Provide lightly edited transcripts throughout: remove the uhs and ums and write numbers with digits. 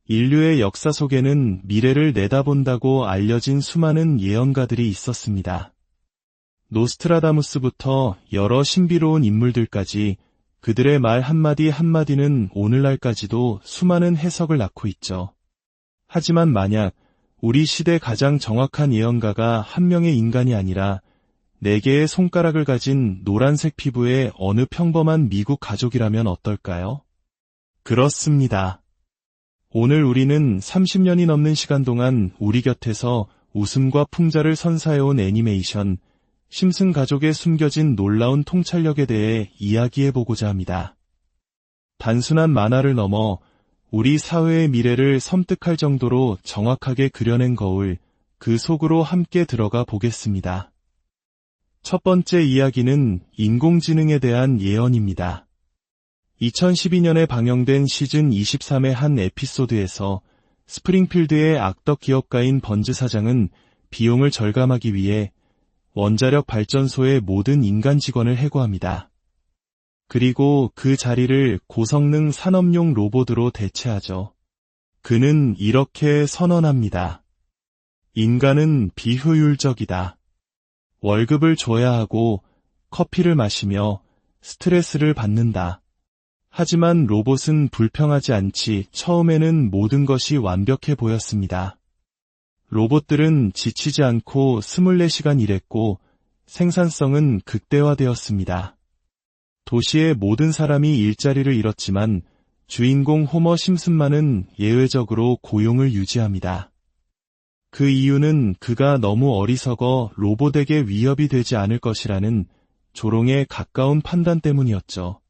인류의 역사 속에는 미래를 내다본다고 알려진 수많은 예언가들이 있었습니다. 노스트라다무스부터 여러 신비로운 인물들까지 그들의 말 한마디 한마디는 오늘날까지도 수많은 해석을 낳고 있죠. 하지만 만약 우리 시대 가장 정확한 예언가가 한 명의 인간이 아니라 4개의 손가락을 가진 노란색 피부의 어느 평범한 미국 가족이라면 어떨까요? 그렇습니다. 오늘 우리는 30년이 넘는 시간 동안 우리 곁에서 웃음과 풍자를 선사해온 애니메이션 심슨 가족의 숨겨진 놀라운 통찰력에 대해 이야기해보고자 합니다. 단순한 만화를 넘어 우리 사회의 미래를 섬뜩할 정도로 정확하게 그려낸 거울, 그 속으로 함께 들어가 보겠습니다. 첫 번째 이야기는 인공지능에 대한 예언입니다. 2012년에 방영된 시즌 23의 한 에피소드에서 스프링필드의 악덕 기업가인 번즈 사장은 비용을 절감하기 위해 원자력 발전소의 모든 인간 직원을 해고합니다. 그리고 그 자리를 고성능 산업용 로봇으로 대체하죠. 그는 이렇게 선언합니다. 인간은 비효율적이다. 월급을 줘야 하고 커피를 마시며 스트레스를 받는다. 하지만 로봇은 불평하지 않지 처음에는 모든 것이 완벽해 보였습니다. 로봇들은 지치지 않고 24시간 일했고 생산성은 극대화되었습니다. 도시의 모든 사람이 일자리를 잃었지만 주인공 호머 심슨만은 예외적으로 고용을 유지합니다. 그 이유는 그가 너무 어리석어 로봇에게 위협이 되지 않을 것이라는 조롱에 가까운 판단 때문이었죠.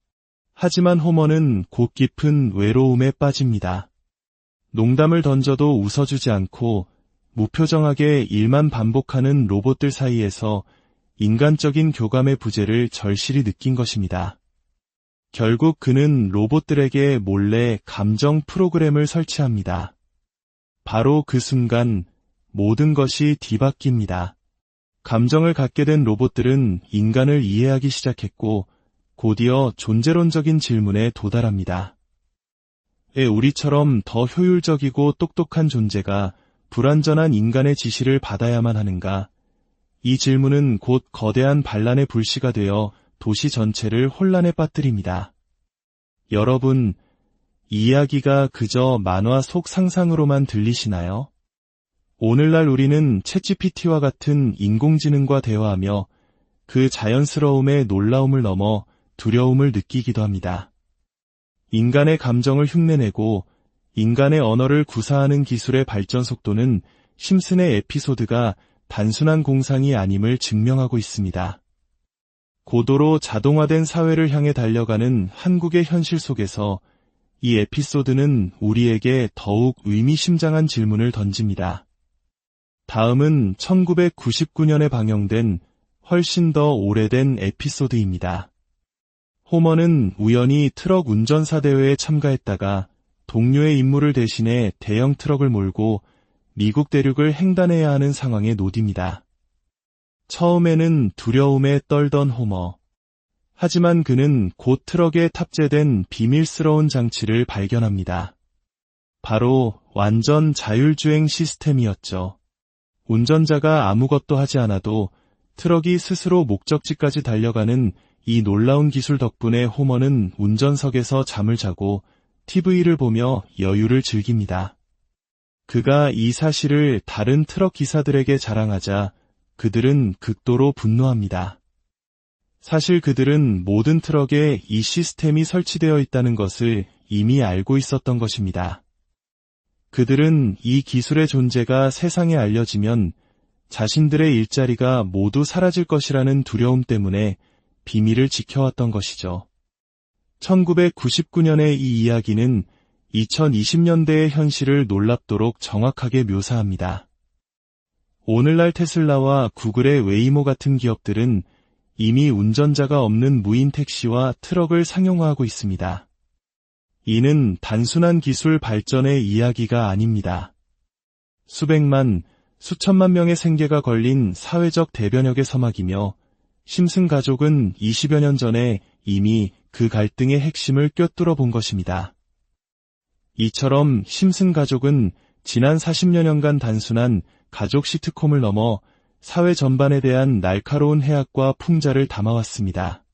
하지만 호머는 곧 깊은 외로움에 빠집니다. 농담을 던져도 웃어주지 않고 무표정하게 일만 반복하는 로봇들 사이에서 인간적인 교감의 부재를 절실히 느낀 것입니다. 결국 그는 로봇들에게 몰래 감정 프로그램을 설치합니다. 바로 그 순간 모든 것이 뒤바뀝니다. 감정을 갖게 된 로봇들은 인간을 이해하기 시작했고 곧이어 존재론적인 질문에 도달합니다. 왜 우리처럼 더 효율적이고 똑똑한 존재가 불완전한 인간의 지시를 받아야만 하는가? 이 질문은 곧 거대한 반란의 불씨가 되어 도시 전체를 혼란에 빠뜨립니다. 여러분, 이 이야기가 그저 만화 속 상상으로만 들리시나요? 오늘날 우리는 챗GPT와 같은 인공지능과 대화하며 그 자연스러움의 놀라움을 넘어 두려움을 느끼기도 합니다. 인간의 감정을 흉내내고 인간의 언어를 구사하는 기술의 발전 속도는 심슨의 에피소드가 단순한 공상이 아님을 증명하고 있습니다. 고도로 자동화된 사회를 향해 달려가는 한국의 현실 속에서 이 에피소드는 우리에게 더욱 의미심장한 질문을 던집니다. 다음은 1999년에 방영된 훨씬 더 오래된 에피소드입니다. 호머는 우연히 트럭 운전사 대회에 참가했다가 동료의 임무를 대신해 대형 트럭을 몰고 미국 대륙을 횡단해야 하는 상황에 놓입니다. 처음에는 두려움에 떨던 호머. 하지만 그는 곧 트럭에 탑재된 비밀스러운 장치를 발견합니다. 바로 완전 자율주행 시스템이었죠. 운전자가 아무것도 하지 않아도 트럭이 스스로 목적지까지 달려가는 이 놀라운 기술 덕분에 호머는 운전석에서 잠을 자고 TV를 보며 여유를 즐깁니다. 그가 이 사실을 다른 트럭 기사들에게 자랑하자 그들은 극도로 분노합니다. 사실 그들은 모든 트럭에 이 시스템이 설치되어 있다는 것을 이미 알고 있었던 것입니다. 그들은 이 기술의 존재가 세상에 알려지면 자신들의 일자리가 모두 사라질 것이라는 두려움 때문에 비밀을 지켜왔던 것이죠. 1999년의 이 이야기는 2020년대의 현실을 놀랍도록 정확하게 묘사합니다. 오늘날 테슬라와 구글의 웨이모 같은 기업들은 이미 운전자가 없는 무인 택시와 트럭을 상용화하고 있습니다. 이는 단순한 기술 발전의 이야기가 아닙니다. 수백만, 수천만 명의 생계가 걸린 사회적 대변혁의 서막이며 심슨 가족은 20여 년 전에 이미 그 갈등의 핵심을 꿰뚫어 본 것입니다. 이처럼 심슨 가족은 지난 40여 년간 단순한 가족 시트콤을 넘어 사회 전반에 대한 날카로운 해악과 풍자를 담아왔습니다.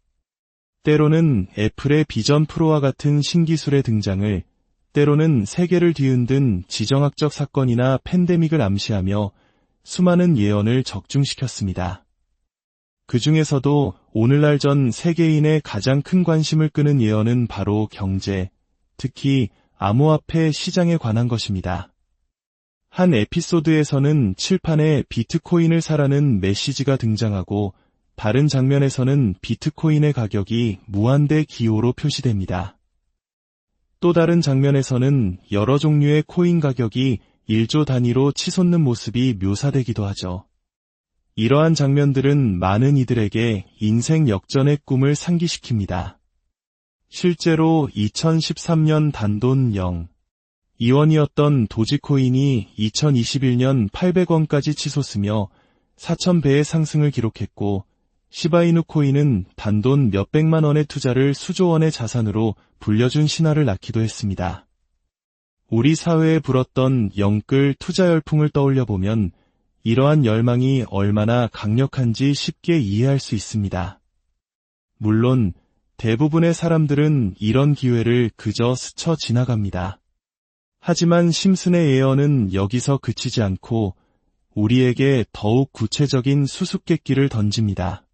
때로는 애플의 비전 프로와 같은 신기술의 등장을, 때로는 세계를 뒤흔든 지정학적 사건이나 팬데믹을 암시하며 수많은 예언을 적중시켰습니다. 그 중에서도 오늘날 전 세계인의 가장 큰 관심을 끄는 예언은 바로 경제, 특히 암호화폐 시장에 관한 것입니다. 한 에피소드에서는 칠판에 비트코인을 사라는 메시지가 등장하고 다른 장면에서는 비트코인의 가격이 무한대 기호로 표시됩니다. 또 다른 장면에서는 여러 종류의 코인 가격이 1조 단위로 치솟는 모습이 묘사되기도 하죠. 이러한 장면들은 많은 이들에게 인생 역전의 꿈을 상기시킵니다. 실제로 2013년 단돈 0.2원이었던 도지코인이 2021년 800원까지 치솟으며 4,000배의 상승을 기록했고, 시바이누 코인은 단돈 몇백만 원의 투자를 수조 원의 자산으로 불려준 신화를 낳기도 했습니다. 우리 사회에 불었던 영끌 투자 열풍을 떠올려보면 이러한 열망이 얼마나 강력한지 쉽게 이해할 수 있습니다. 물론 대부분의 사람들은 이런 기회를 그저 스쳐 지나갑니다. 하지만 심슨의 예언은 여기서 그치지 않고 우리에게 더욱 구체적인 수수께끼를 던집니다.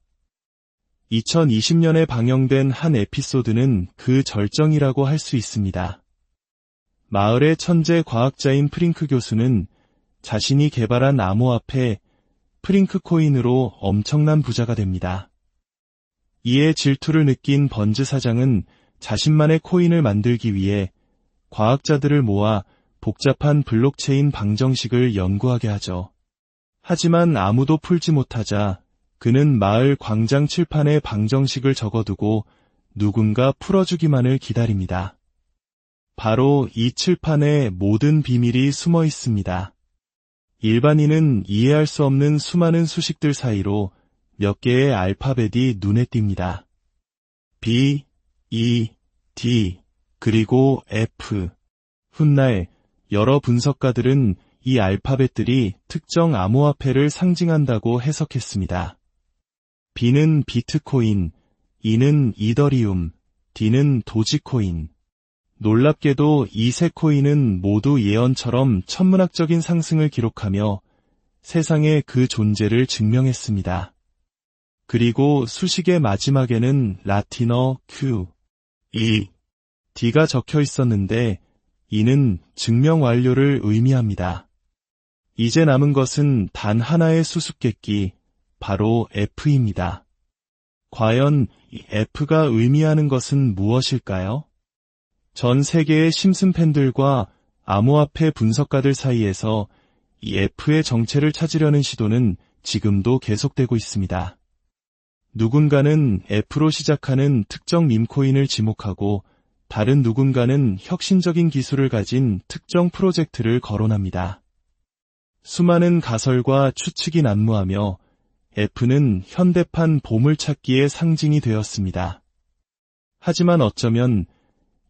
2020년에 방영된 한 에피소드는 그 절정이라고 할 수 있습니다. 마을의 천재 과학자인 프링크 교수는 자신이 개발한 암호화폐 프링크 코인으로 엄청난 부자가 됩니다. 이에 질투를 느낀 번즈 사장은 자신만의 코인을 만들기 위해 과학자들을 모아 복잡한 블록체인 방정식을 연구하게 하죠. 하지만 아무도 풀지 못하자 그는 마을 광장 칠판에 방정식을 적어두고 누군가 풀어주기만을 기다립니다. 바로 이 칠판에 모든 비밀이 숨어 있습니다. 일반인은 이해할 수 없는 수많은 수식들 사이로 몇 개의 알파벳이 눈에 띕니다. B, E, D, 그리고 F. 훗날 여러 분석가들은 이 알파벳들이 특정 암호화폐를 상징한다고 해석했습니다. B는 비트코인, E는 이더리움, D는 도지코인. 놀랍게도 이 세 코인은 모두 예언처럼 천문학적인 상승을 기록하며 세상에 그 존재를 증명했습니다. 그리고 수식의 마지막에는 라틴어 Q, E, D가 적혀 있었는데 이는 증명 완료를 의미합니다. 이제 남은 것은 단 하나의 수수께끼, 바로 F입니다. 과연 이 F가 의미하는 것은 무엇일까요? 전 세계의 심슨 팬들과 암호화폐 분석가들 사이에서 이 F의 정체를 찾으려는 시도는 지금도 계속되고 있습니다. 누군가는 F로 시작하는 특정 밈코인을 지목하고 다른 누군가는 혁신적인 기술을 가진 특정 프로젝트를 거론합니다. 수많은 가설과 추측이 난무하며 F는 현대판 보물찾기의 상징이 되었습니다. 하지만 어쩌면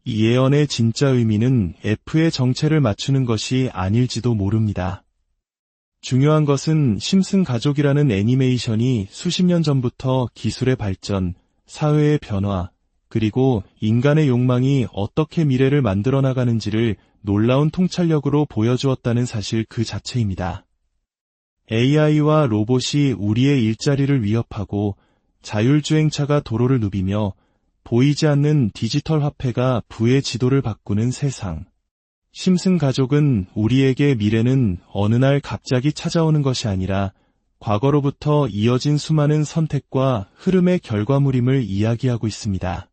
이 예언의 진짜 의미는 F의 정체를 맞추는 것이 아닐지도 모릅니다. 중요한 것은 심슨 가족이라는 애니메이션이 수십 년 전부터 기술의 발전, 사회의 변화, 그리고 인간의 욕망이 어떻게 미래를 만들어 나가는지를 놀라운 통찰력으로 보여주었다는 사실 그 자체입니다. AI와 로봇이 우리의 일자리를 위협하고 자율주행차가 도로를 누비며 보이지 않는 디지털 화폐가 부의 지도를 바꾸는 세상. 심슨 가족은 우리에게 미래는 어느 날 갑자기 찾아오는 것이 아니라 과거로부터 이어진 수많은 선택과 흐름의 결과물임을 이야기하고 있습니다.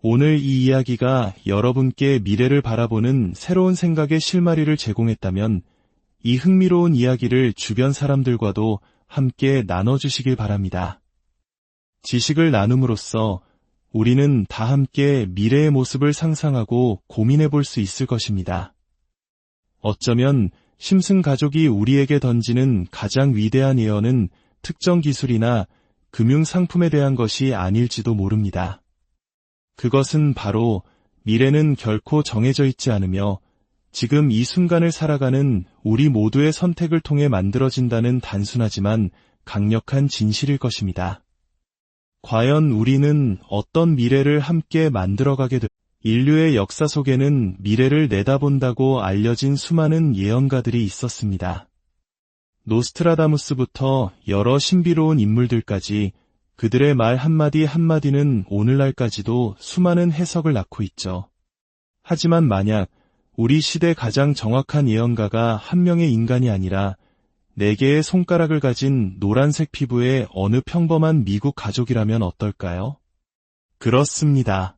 오늘 이 이야기가 여러분께 미래를 바라보는 새로운 생각의 실마리를 제공했다면 이 흥미로운 이야기를 주변 사람들과도 함께 나눠주시길 바랍니다. 지식을 나눔으로써 우리는 다 함께 미래의 모습을 상상하고 고민해 볼 수 있을 것입니다. 어쩌면 심슨 가족이 우리에게 던지는 가장 위대한 예언은 특정 기술이나 금융 상품에 대한 것이 아닐지도 모릅니다. 그것은 바로 미래는 결코 정해져 있지 않으며 지금 이 순간을 살아가는 우리 모두의 선택을 통해 만들어진다는 단순하지만 강력한 진실일 것입니다. 과연 우리는 어떤 미래를 함께 만들어가게 될까요? 인류의 역사 속에는 미래를 내다본다고 알려진 수많은 예언가들이 있었습니다. 노스트라다무스부터 여러 신비로운 인물들까지 그들의 말 한마디 한마디는 오늘날까지도 수많은 해석을 낳고 있죠. 하지만 만약 우리 시대 가장 정확한 예언가가 한 명의 인간이 아니라 4개의 손가락을 가진 노란색 피부의 어느 평범한 미국 가족이라면 어떨까요? 그렇습니다.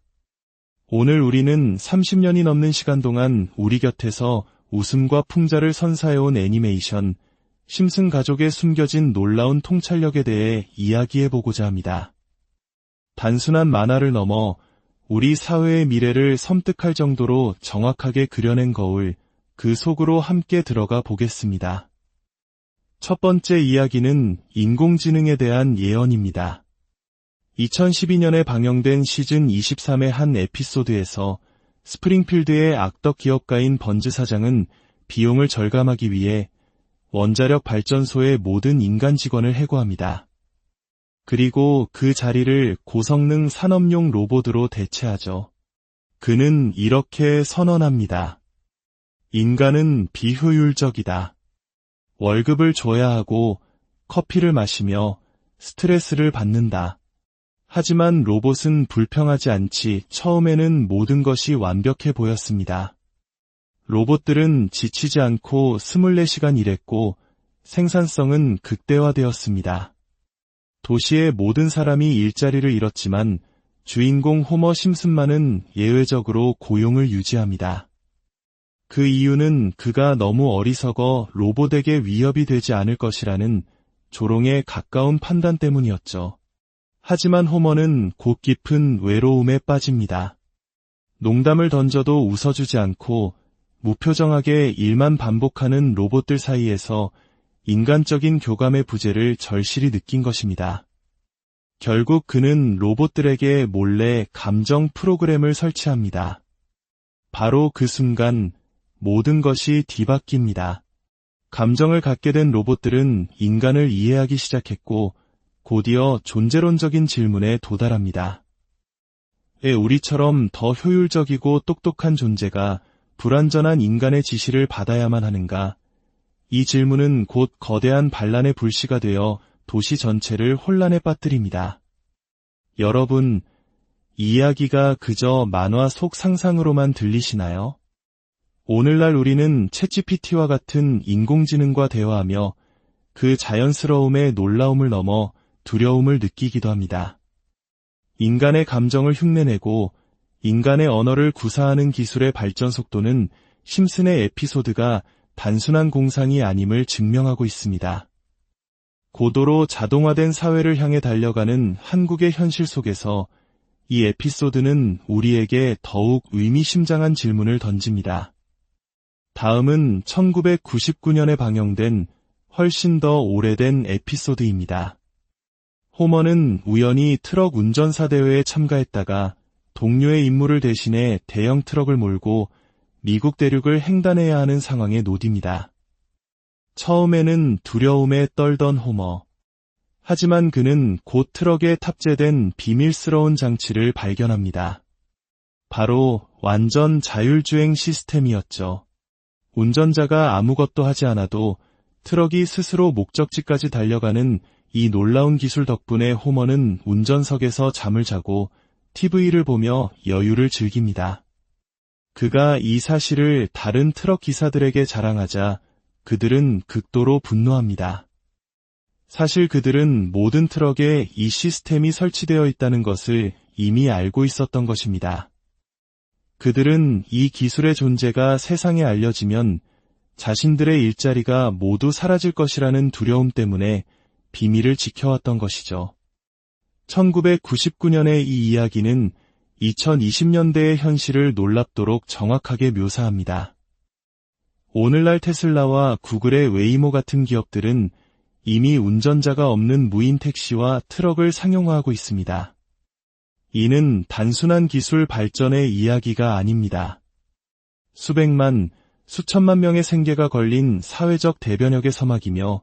오늘 우리는 30년이 넘는 시간 동안 우리 곁에서 웃음과 풍자를 선사해온 애니메이션 심슨 가족의 숨겨진 놀라운 통찰력에 대해 이야기해보고자 합니다. 단순한 만화를 넘어 우리 사회의 미래를 섬뜩할 정도로 정확하게 그려낸 거울, 그 속으로 함께 들어가 보겠습니다. 첫 번째 이야기는 인공지능에 대한 예언입니다. 2012년에 방영된 시즌 23의 한 에피소드에서 스프링필드의 악덕 기업가인 번즈 사장은 비용을 절감하기 위해 원자력 발전소의 모든 인간 직원을 해고합니다. 그리고 그 자리를 고성능 산업용 로봇으로 대체하죠. 그는 이렇게 선언합니다. 인간은 비효율적이다. 월급을 줘야 하고 커피를 마시며 스트레스를 받는다. 하지만 로봇은 불평하지 않지. 처음에는 모든 것이 완벽해 보였습니다. 로봇들은 지치지 않고 24시간 일했고 생산성은 극대화되었습니다. 도시의 모든 사람이 일자리를 잃었지만 주인공 호머 심슨만은 예외적으로 고용을 유지합니다. 그 이유는 그가 너무 어리석어 로봇에게 위협이 되지 않을 것이라는 조롱에 가까운 판단 때문이었죠. 하지만 호머는 곧 깊은 외로움에 빠집니다. 농담을 던져도 웃어주지 않고 무표정하게 일만 반복하는 로봇들 사이에서 인간적인 교감의 부재를 절실히 느낀 것입니다. 결국 그는 로봇들에게 몰래 감정 프로그램을 설치합니다. 바로 그 순간 모든 것이 뒤바뀝니다. 감정을 갖게 된 로봇들은 인간을 이해하기 시작했고 곧이어 존재론적인 질문에 도달합니다. 왜 우리처럼 더 효율적이고 똑똑한 존재가 불완전한 인간의 지시를 받아야만 하는가? 이 질문은 곧 거대한 반란의 불씨가 되어 도시 전체를 혼란에 빠뜨립니다. 여러분, 이 이야기가 그저 만화 속 상상으로만 들리시나요? 오늘날 우리는 챗GPT와 같은 인공지능과 대화하며 그 자연스러움의 놀라움을 넘어 두려움을 느끼기도 합니다. 인간의 감정을 흉내내고 인간의 언어를 구사하는 기술의 발전 속도는 심슨의 에피소드가 단순한 공상이 아님을 증명하고 있습니다. 고도로 자동화된 사회를 향해 달려가는 한국의 현실 속에서 이 에피소드는 우리에게 더욱 의미심장한 질문을 던집니다. 다음은 1999년에 방영된 훨씬 더 오래된 에피소드입니다. 호머는 우연히 트럭 운전사 대회에 참가했다가 동료의 임무를 대신해 대형 트럭을 몰고 미국 대륙을 횡단해야 하는 상황에 놓입니다. 처음에는 두려움에 떨던 호머. 하지만 그는 곧 트럭에 탑재된 비밀스러운 장치를 발견합니다. 바로 완전 자율주행 시스템이었죠. 운전자가 아무것도 하지 않아도 트럭이 스스로 목적지까지 달려가는 이 놀라운 기술 덕분에 호머는 운전석에서 잠을 자고 TV를 보며 여유를 즐깁니다. 그가 이 사실을 다른 트럭 기사들에게 자랑하자 그들은 극도로 분노합니다. 사실 그들은 모든 트럭에 이 시스템이 설치되어 있다는 것을 이미 알고 있었던 것입니다. 그들은 이 기술의 존재가 세상에 알려지면 자신들의 일자리가 모두 사라질 것이라는 두려움 때문에 비밀을 지켜왔던 것이죠. 1999년의 이 이야기는 2020년대의 현실을 놀랍도록 정확하게 묘사합니다. 오늘날 테슬라와 구글의 웨이모 같은 기업들은 이미 운전자가 없는 무인 택시와 트럭을 상용화하고 있습니다. 이는 단순한 기술 발전의 이야기가 아닙니다. 수백만, 수천만 명의 생계가 걸린 사회적 대변혁의 서막이며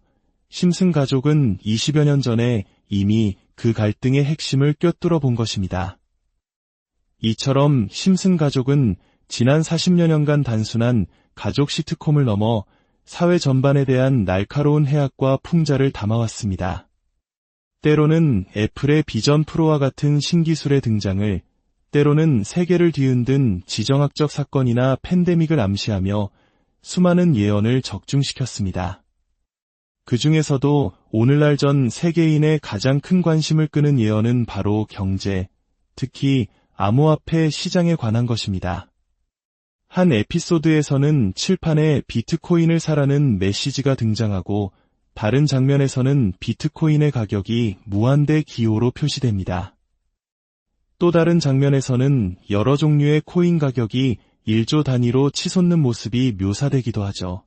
심슨 가족은 20여 년 전에 이미 그 갈등의 핵심을 꿰뚫어 본 것입니다. 이처럼 심슨 가족은 지난 40여 년간 단순한 가족 시트콤을 넘어 사회 전반에 대한 날카로운 해악과 풍자를 담아왔습니다. 때로는 애플의 비전 프로와 같은 신기술의 등장을, 때로는 세계를 뒤흔든 지정학적 사건이나 팬데믹을 암시하며 수많은 예언을 적중시켰습니다. 그 중에서도 오늘날 전 세계인의 가장 큰 관심을 끄는 예언은 바로 경제, 특히 암호화폐 시장에 관한 것입니다. 한 에피소드에서는 칠판에 비트코인을 사라는 메시지가 등장하고 다른 장면에서는 비트코인의 가격이 무한대 기호로 표시됩니다. 또 다른 장면에서는 여러 종류의 코인 가격이 1조 단위로 치솟는 모습이 묘사되기도 하죠.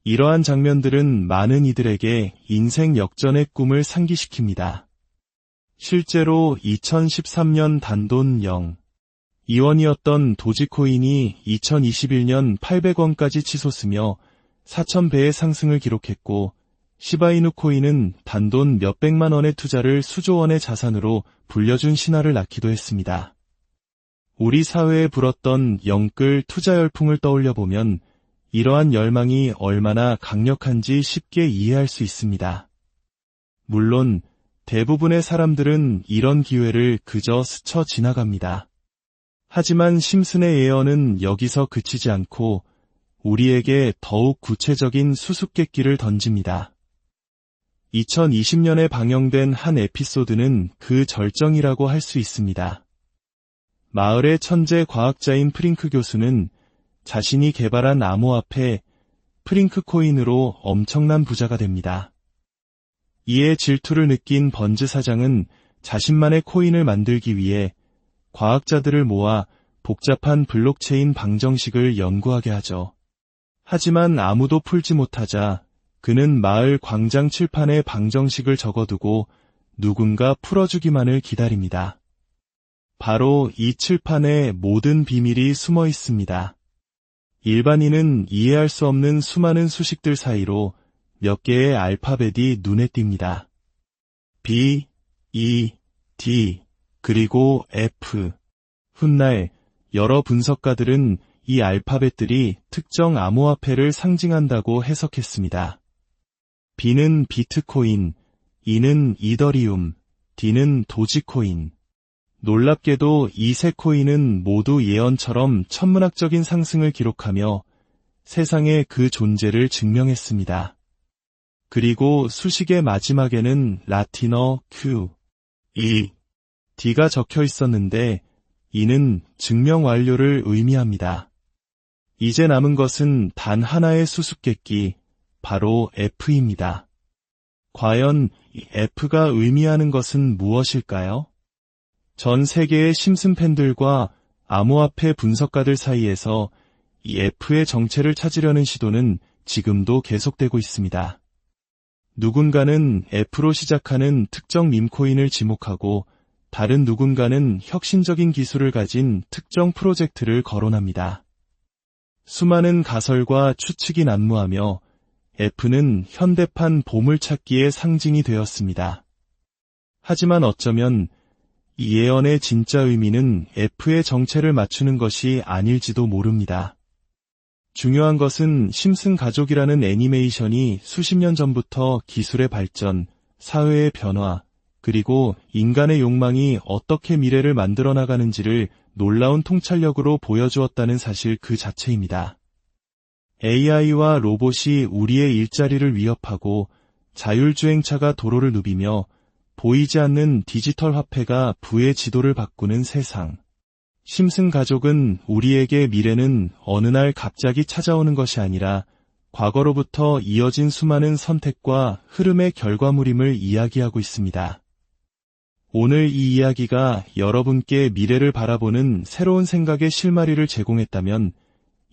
이러한 장면들은 많은 이들에게 인생 역전의 꿈을 상기시킵니다. 실제로 2013년 단돈 0.2원이었던 도지코인이 2021년 800원까지 치솟으며 4,000배의 상승을 기록했고, 시바이누 코인은 단돈 몇백만 원의 투자를 수조 원의 자산으로 불려준 신화를 낳기도 했습니다. 우리 사회에 불었던 영끌 투자 열풍을 떠올려보면 이러한 열망이 얼마나 강력한지 쉽게 이해할 수 있습니다. 물론 대부분의 사람들은 이런 기회를 그저 스쳐 지나갑니다. 하지만 심슨의 예언은 여기서 그치지 않고 우리에게 더욱 구체적인 수수께끼를 던집니다. 2020년에 방영된 한 에피소드는 그 절정이라고 할 수 있습니다. 마을의 천재 과학자인 프링크 교수는 자신이 개발한 암호화폐 프링크 코인으로 엄청난 부자가 됩니다. 이에 질투를 느낀 번즈 사장은 자신만의 코인을 만들기 위해 과학자들을 모아 복잡한 블록체인 방정식을 연구하게 하죠. 하지만 아무도 풀지 못하자 그는 마을 광장 칠판에 방정식을 적어두고 누군가 풀어주기만을 기다립니다. 바로 이 칠판에 모든 비밀이 숨어 있습니다. 일반인은 이해할 수 없는 수많은 수식들 사이로 몇 개의 알파벳이 눈에 띕니다. B, E, D, 그리고 F. 훗날 여러 분석가들은 이 알파벳들이 특정 암호화폐를 상징한다고 해석했습니다. B는 비트코인, E는 이더리움, D는 도지코인. 놀랍게도 이 세 코인은 모두 예언처럼 천문학적인 상승을 기록하며 세상에 그 존재를 증명했습니다. 그리고 수식의 마지막에는 라틴어 Q, E, D가 적혀 있었는데 이는 증명 완료를 의미합니다. 이제 남은 것은 단 하나의 수수께끼, 바로 F입니다. 과연 이 F가 의미하는 것은 무엇일까요? 전 세계의 심슨 팬들과 암호화폐 분석가들 사이에서 이 F의 정체를 찾으려는 시도는 지금도 계속되고 있습니다. 누군가는 F로 시작하는 특정 밈코인을 지목하고 다른 누군가는 혁신적인 기술을 가진 특정 프로젝트를 거론합니다. 수많은 가설과 추측이 난무하며 F는 현대판 보물찾기의 상징이 되었습니다. 하지만 어쩌면 이 예언의 진짜 의미는 F의 정체를 맞추는 것이 아닐지도 모릅니다. 중요한 것은 심슨 가족이라는 애니메이션이 수십 년 전부터 기술의 발전, 사회의 변화, 그리고 인간의 욕망이 어떻게 미래를 만들어 나가는지를 놀라운 통찰력으로 보여주었다는 사실 그 자체입니다. AI와 로봇이 우리의 일자리를 위협하고 자율주행차가 도로를 누비며 보이지 않는 디지털 화폐가 부의 지도를 바꾸는 세상. 심슨 가족은 우리에게 미래는 어느 날 갑자기 찾아오는 것이 아니라 과거로부터 이어진 수많은 선택과 흐름의 결과물임을 이야기하고 있습니다. 오늘 이 이야기가 여러분께 미래를 바라보는 새로운 생각의 실마리를 제공했다면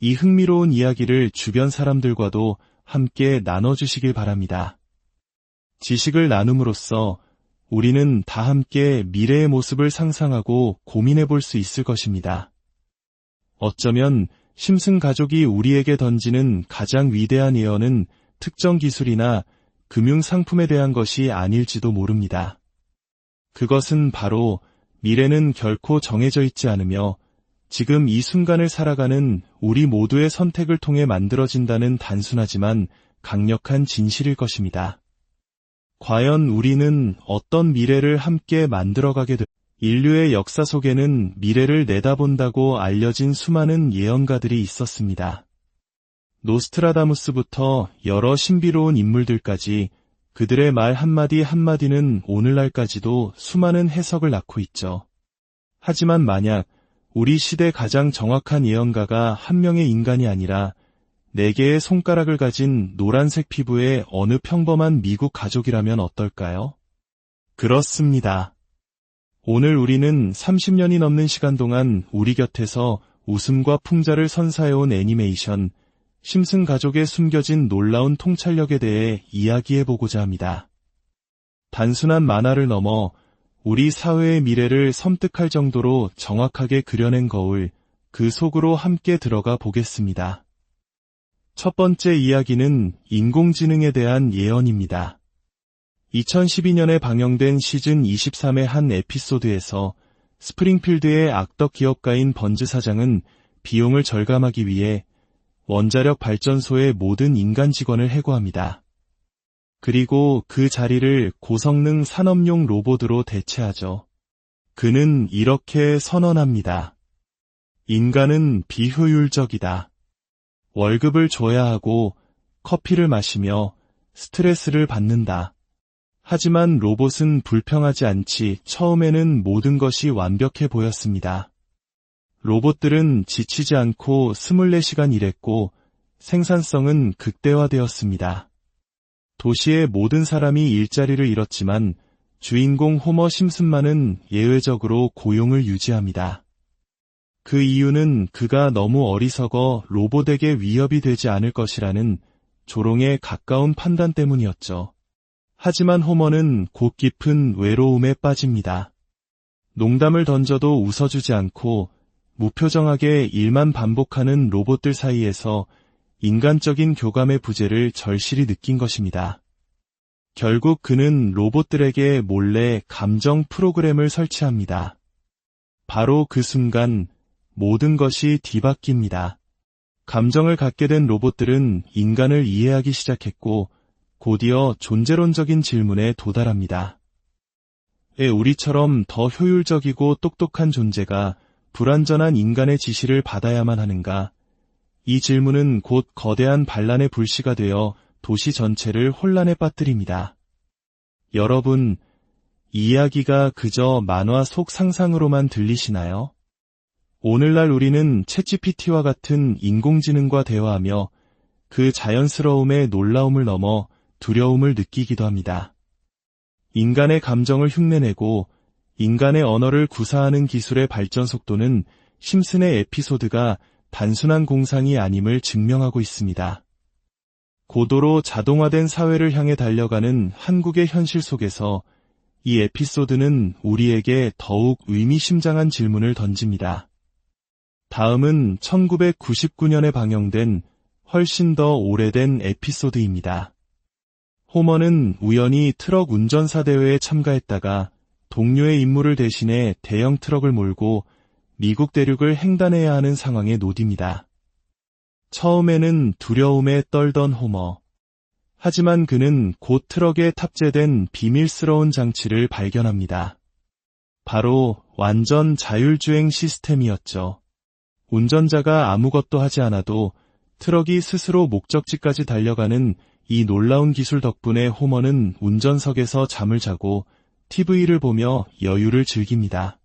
이 흥미로운 이야기를 주변 사람들과도 함께 나눠주시길 바랍니다. 지식을 나눔으로써 우리는 다 함께 미래의 모습을 상상하고 고민해 볼 수 있을 것입니다. 어쩌면 심슨 가족이 우리에게 던지는 가장 위대한 예언은 특정 기술이나 금융 상품에 대한 것이 아닐지도 모릅니다. 그것은 바로 미래는 결코 정해져 있지 않으며 지금 이 순간을 살아가는 우리 모두의 선택을 통해 만들어진다는 단순하지만 강력한 진실일 것입니다. 과연 우리는 어떤 미래를 함께 만들어가게 될까요? 인류의 역사 속에는 미래를 내다본다고 알려진 수많은 예언가들이 있었습니다. 노스트라다무스부터 여러 신비로운 인물들까지 그들의 말 한마디 한마디는 오늘날까지도 수많은 해석을 낳고 있죠. 하지만 만약 우리 시대 가장 정확한 예언가가 한 명의 인간이 아니라 4개의 손가락을 가진 노란색 피부의 어느 평범한 미국 가족이라면 어떨까요? 그렇습니다. 오늘 우리는 30년이 넘는 시간 동안 우리 곁에서 웃음과 풍자를 선사해온 애니메이션 심슨 가족의 숨겨진 놀라운 통찰력에 대해 이야기해보고자 합니다. 단순한 만화를 넘어 우리 사회의 미래를 섬뜩할 정도로 정확하게 그려낸 거울, 그 속으로 함께 들어가 보겠습니다. 첫 번째 이야기는 인공지능에 대한 예언입니다. 2012년에 방영된 시즌 23의 한 에피소드에서 스프링필드의 악덕 기업가인 번즈 사장은 비용을 절감하기 위해 원자력 발전소의 모든 인간 직원을 해고합니다. 그리고 그 자리를 고성능 산업용 로봇으로 대체하죠. 그는 이렇게 선언합니다. 인간은 비효율적이다. 월급을 줘야 하고 커피를 마시며 스트레스를 받는다. 하지만 로봇은 불평하지 않지 처음에는 모든 것이 완벽해 보였습니다. 로봇들은 지치지 않고 24시간 일했고 생산성은 극대화되었습니다. 도시의 모든 사람이 일자리를 잃었지만 주인공 호머 심슨만은 예외적으로 고용을 유지합니다. 그 이유는 그가 너무 어리석어 로봇에게 위협이 되지 않을 것이라는 조롱에 가까운 판단 때문이었죠. 하지만 호머는 곧 깊은 외로움에 빠집니다. 농담을 던져도 웃어주지 않고 무표정하게 일만 반복하는 로봇들 사이에서 인간적인 교감의 부재를 절실히 느낀 것입니다. 결국 그는 로봇들에게 몰래 감정 프로그램을 설치합니다. 바로 그 순간 모든 것이 뒤바뀝니다. 감정을 갖게 된 로봇들은 인간을 이해하기 시작했고 곧이어 존재론적인 질문에 도달합니다. 왜 우리처럼 더 효율적이고 똑똑한 존재가 불완전한 인간의 지시를 받아야만 하는가? 이 질문은 곧 거대한 반란의 불씨가 되어 도시 전체를 혼란에 빠뜨립니다. 여러분, 이 이야기가 그저 만화 속 상상으로만 들리시나요? 오늘날 우리는 챗GPT와 같은 인공지능과 대화하며 그 자연스러움의 놀라움을 넘어 두려움을 느끼기도 합니다. 인간의 감정을 흉내내고 인간의 언어를 구사하는 기술의 발전 속도는 심슨의 에피소드가 단순한 공상이 아님을 증명하고 있습니다. 고도로 자동화된 사회를 향해 달려가는 한국의 현실 속에서 이 에피소드는 우리에게 더욱 의미심장한 질문을 던집니다. 다음은 1999년에 방영된 훨씬 더 오래된 에피소드입니다. 호머는 우연히 트럭 운전사 대회에 참가했다가 동료의 임무를 대신해 대형 트럭을 몰고 미국 대륙을 횡단해야 하는 상황에 놓입니다. 처음에는 두려움에 떨던 호머. 하지만 그는 곧 트럭에 탑재된 비밀스러운 장치를 발견합니다. 바로 완전 자율주행 시스템이었죠. 운전자가 아무것도 하지 않아도 트럭이 스스로 목적지까지 달려가는 이 놀라운 기술 덕분에 호머는 운전석에서 잠을 자고 TV를 보며 여유를 즐깁니다.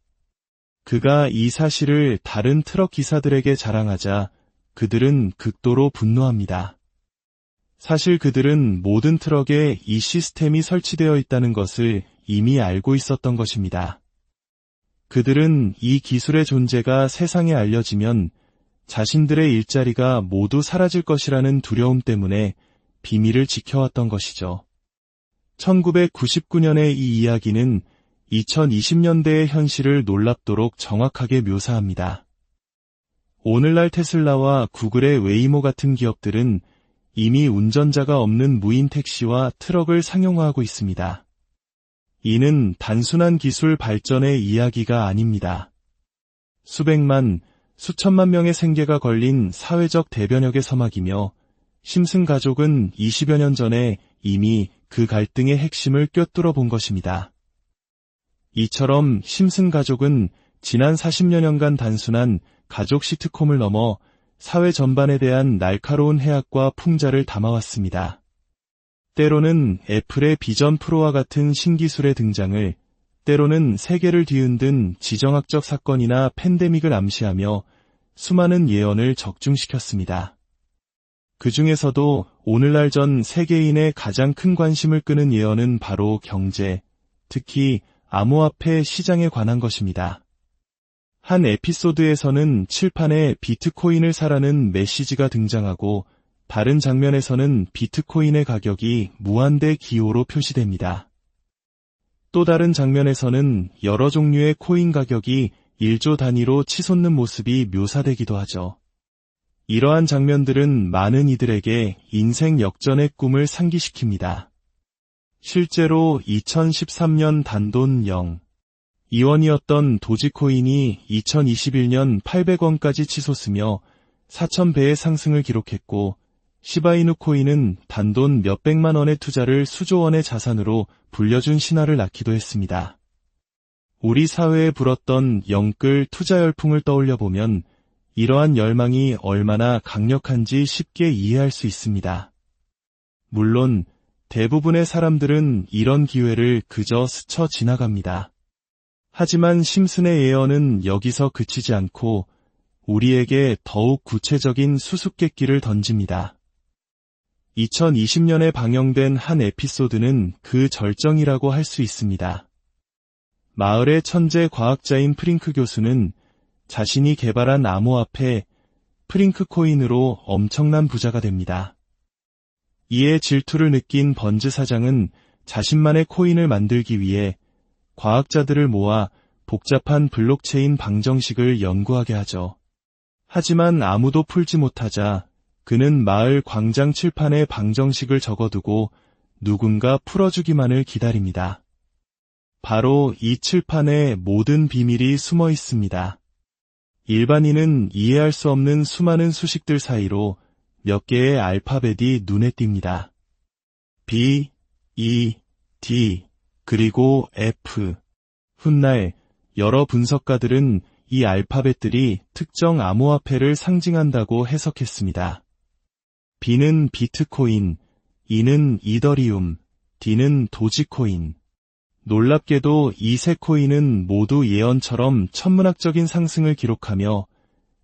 그가 이 사실을 다른 트럭 기사들에게 자랑하자 그들은 극도로 분노합니다. 사실 그들은 모든 트럭에 이 시스템이 설치되어 있다는 것을 이미 알고 있었던 것입니다. 그들은 이 기술의 존재가 세상에 알려지면 자신들의 일자리가 모두 사라질 것이라는 두려움 때문에 비밀을 지켜왔던 것이죠. 1999년의 이 이야기는 2020년대의 현실을 놀랍도록 정확하게 묘사합니다. 오늘날 테슬라와 구글의 웨이모 같은 기업들은 이미 운전자가 없는 무인 택시와 트럭을 상용화하고 있습니다. 이는 단순한 기술 발전의 이야기가 아닙니다. 수백만, 수천만 명의 생계가 걸린 사회적 대변혁의 서막이며 심슨 가족은 20여 년 전에 이미 그 갈등의 핵심을 꿰뚫어 본 것입니다. 이처럼 심슨 가족은 지난 40여 년간 단순한 가족 시트콤을 넘어 사회 전반에 대한 날카로운 해악과 풍자를 담아왔습니다. 때로는 애플의 비전 프로와 같은 신기술의 등장을, 때로는 세계를 뒤흔든 지정학적 사건이나 팬데믹을 암시하며 수많은 예언을 적중시켰습니다. 그 중에서도 오늘날 전 세계인의 가장 큰 관심을 끄는 예언은 바로 경제, 특히 암호화폐 시장에 관한 것입니다. 한 에피소드에서는 칠판에 비트코인을 사라는 메시지가 등장하고 다른 장면에서는 비트코인의 가격이 무한대 기호로 표시됩니다. 또 다른 장면에서는 여러 종류의 코인 가격이 1조 단위로 치솟는 모습이 묘사되기도 하죠. 이러한 장면들은 많은 이들에게 인생 역전의 꿈을 상기시킵니다. 실제로 2013년 단돈 0.2원이었던 도지코인이 2021년 800원까지 치솟으며 4,000배의 상승을 기록했고, 시바이누 코인은 단돈 몇백만 원의 투자를 수조 원의 자산으로 불려준 신화를 낳기도 했습니다. 우리 사회에 불었던 영끌 투자 열풍을 떠올려보면 이러한 열망이 얼마나 강력한지 쉽게 이해할 수 있습니다. 물론 대부분의 사람들은 이런 기회를 그저 스쳐 지나갑니다. 하지만 심슨의 예언은 여기서 그치지 않고 우리에게 더욱 구체적인 수수께끼를 던집니다. 2020년에 방영된 한 에피소드는 그 절정이라고 할 수 있습니다. 마을의 천재 과학자인 프링크 교수는 자신이 개발한 암호화폐 프링크 코인으로 엄청난 부자가 됩니다. 이에 질투를 느낀 번즈 사장은 자신만의 코인을 만들기 위해 과학자들을 모아 복잡한 블록체인 방정식을 연구하게 하죠. 하지만 아무도 풀지 못하자 그는 마을 광장 칠판에 방정식을 적어두고 누군가 풀어주기만을 기다립니다. 바로 이 칠판에 모든 비밀이 숨어 있습니다. 일반인은 이해할 수 없는 수많은 수식들 사이로 몇 개의 알파벳이 눈에 띕니다. B, E, D, 그리고 F. 훗날 여러 분석가들은 이 알파벳들이 특정 암호화폐를 상징한다고 해석했습니다. B는 비트코인, E는 이더리움, D는 도지코인. 놀랍게도 이 세 코인은 모두 예언처럼 천문학적인 상승을 기록하며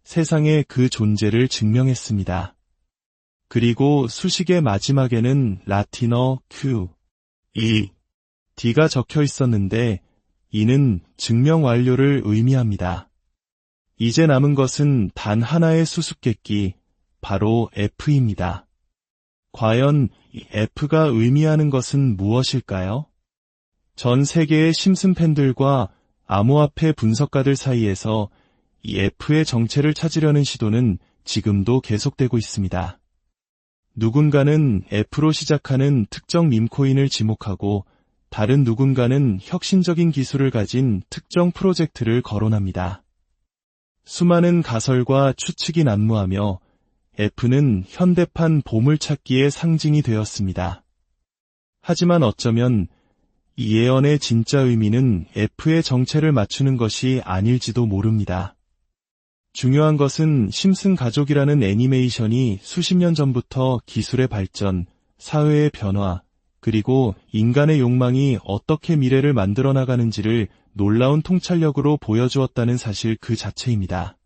세상에 그 존재를 증명했습니다. 그리고 수식의 마지막에는 라틴어 Q, E, D가 적혀 있었는데 이는 증명 완료를 의미합니다. 이제 남은 것은 단 하나의 수수께끼, 바로 F입니다. 과연 이 F가 의미하는 것은 무엇일까요? 전 세계의 심슨 팬들과 암호화폐 분석가들 사이에서 이 F의 정체를 찾으려는 시도는 지금도 계속되고 있습니다. 누군가는 F로 시작하는 특정 밈코인을 지목하고 다른 누군가는 혁신적인 기술을 가진 특정 프로젝트를 거론합니다. 수많은 가설과 추측이 난무하며 F는 현대판 보물찾기의 상징이 되었습니다. 하지만 어쩌면 이 예언의 진짜 의미는 F의 정체를 맞추는 것이 아닐지도 모릅니다. 중요한 것은 심슨 가족이라는 애니메이션이 수십 년 전부터 기술의 발전, 사회의 변화, 그리고 인간의 욕망이 어떻게 미래를 만들어 나가는지를 놀라운 통찰력으로 보여주었다는 사실 그 자체입니다.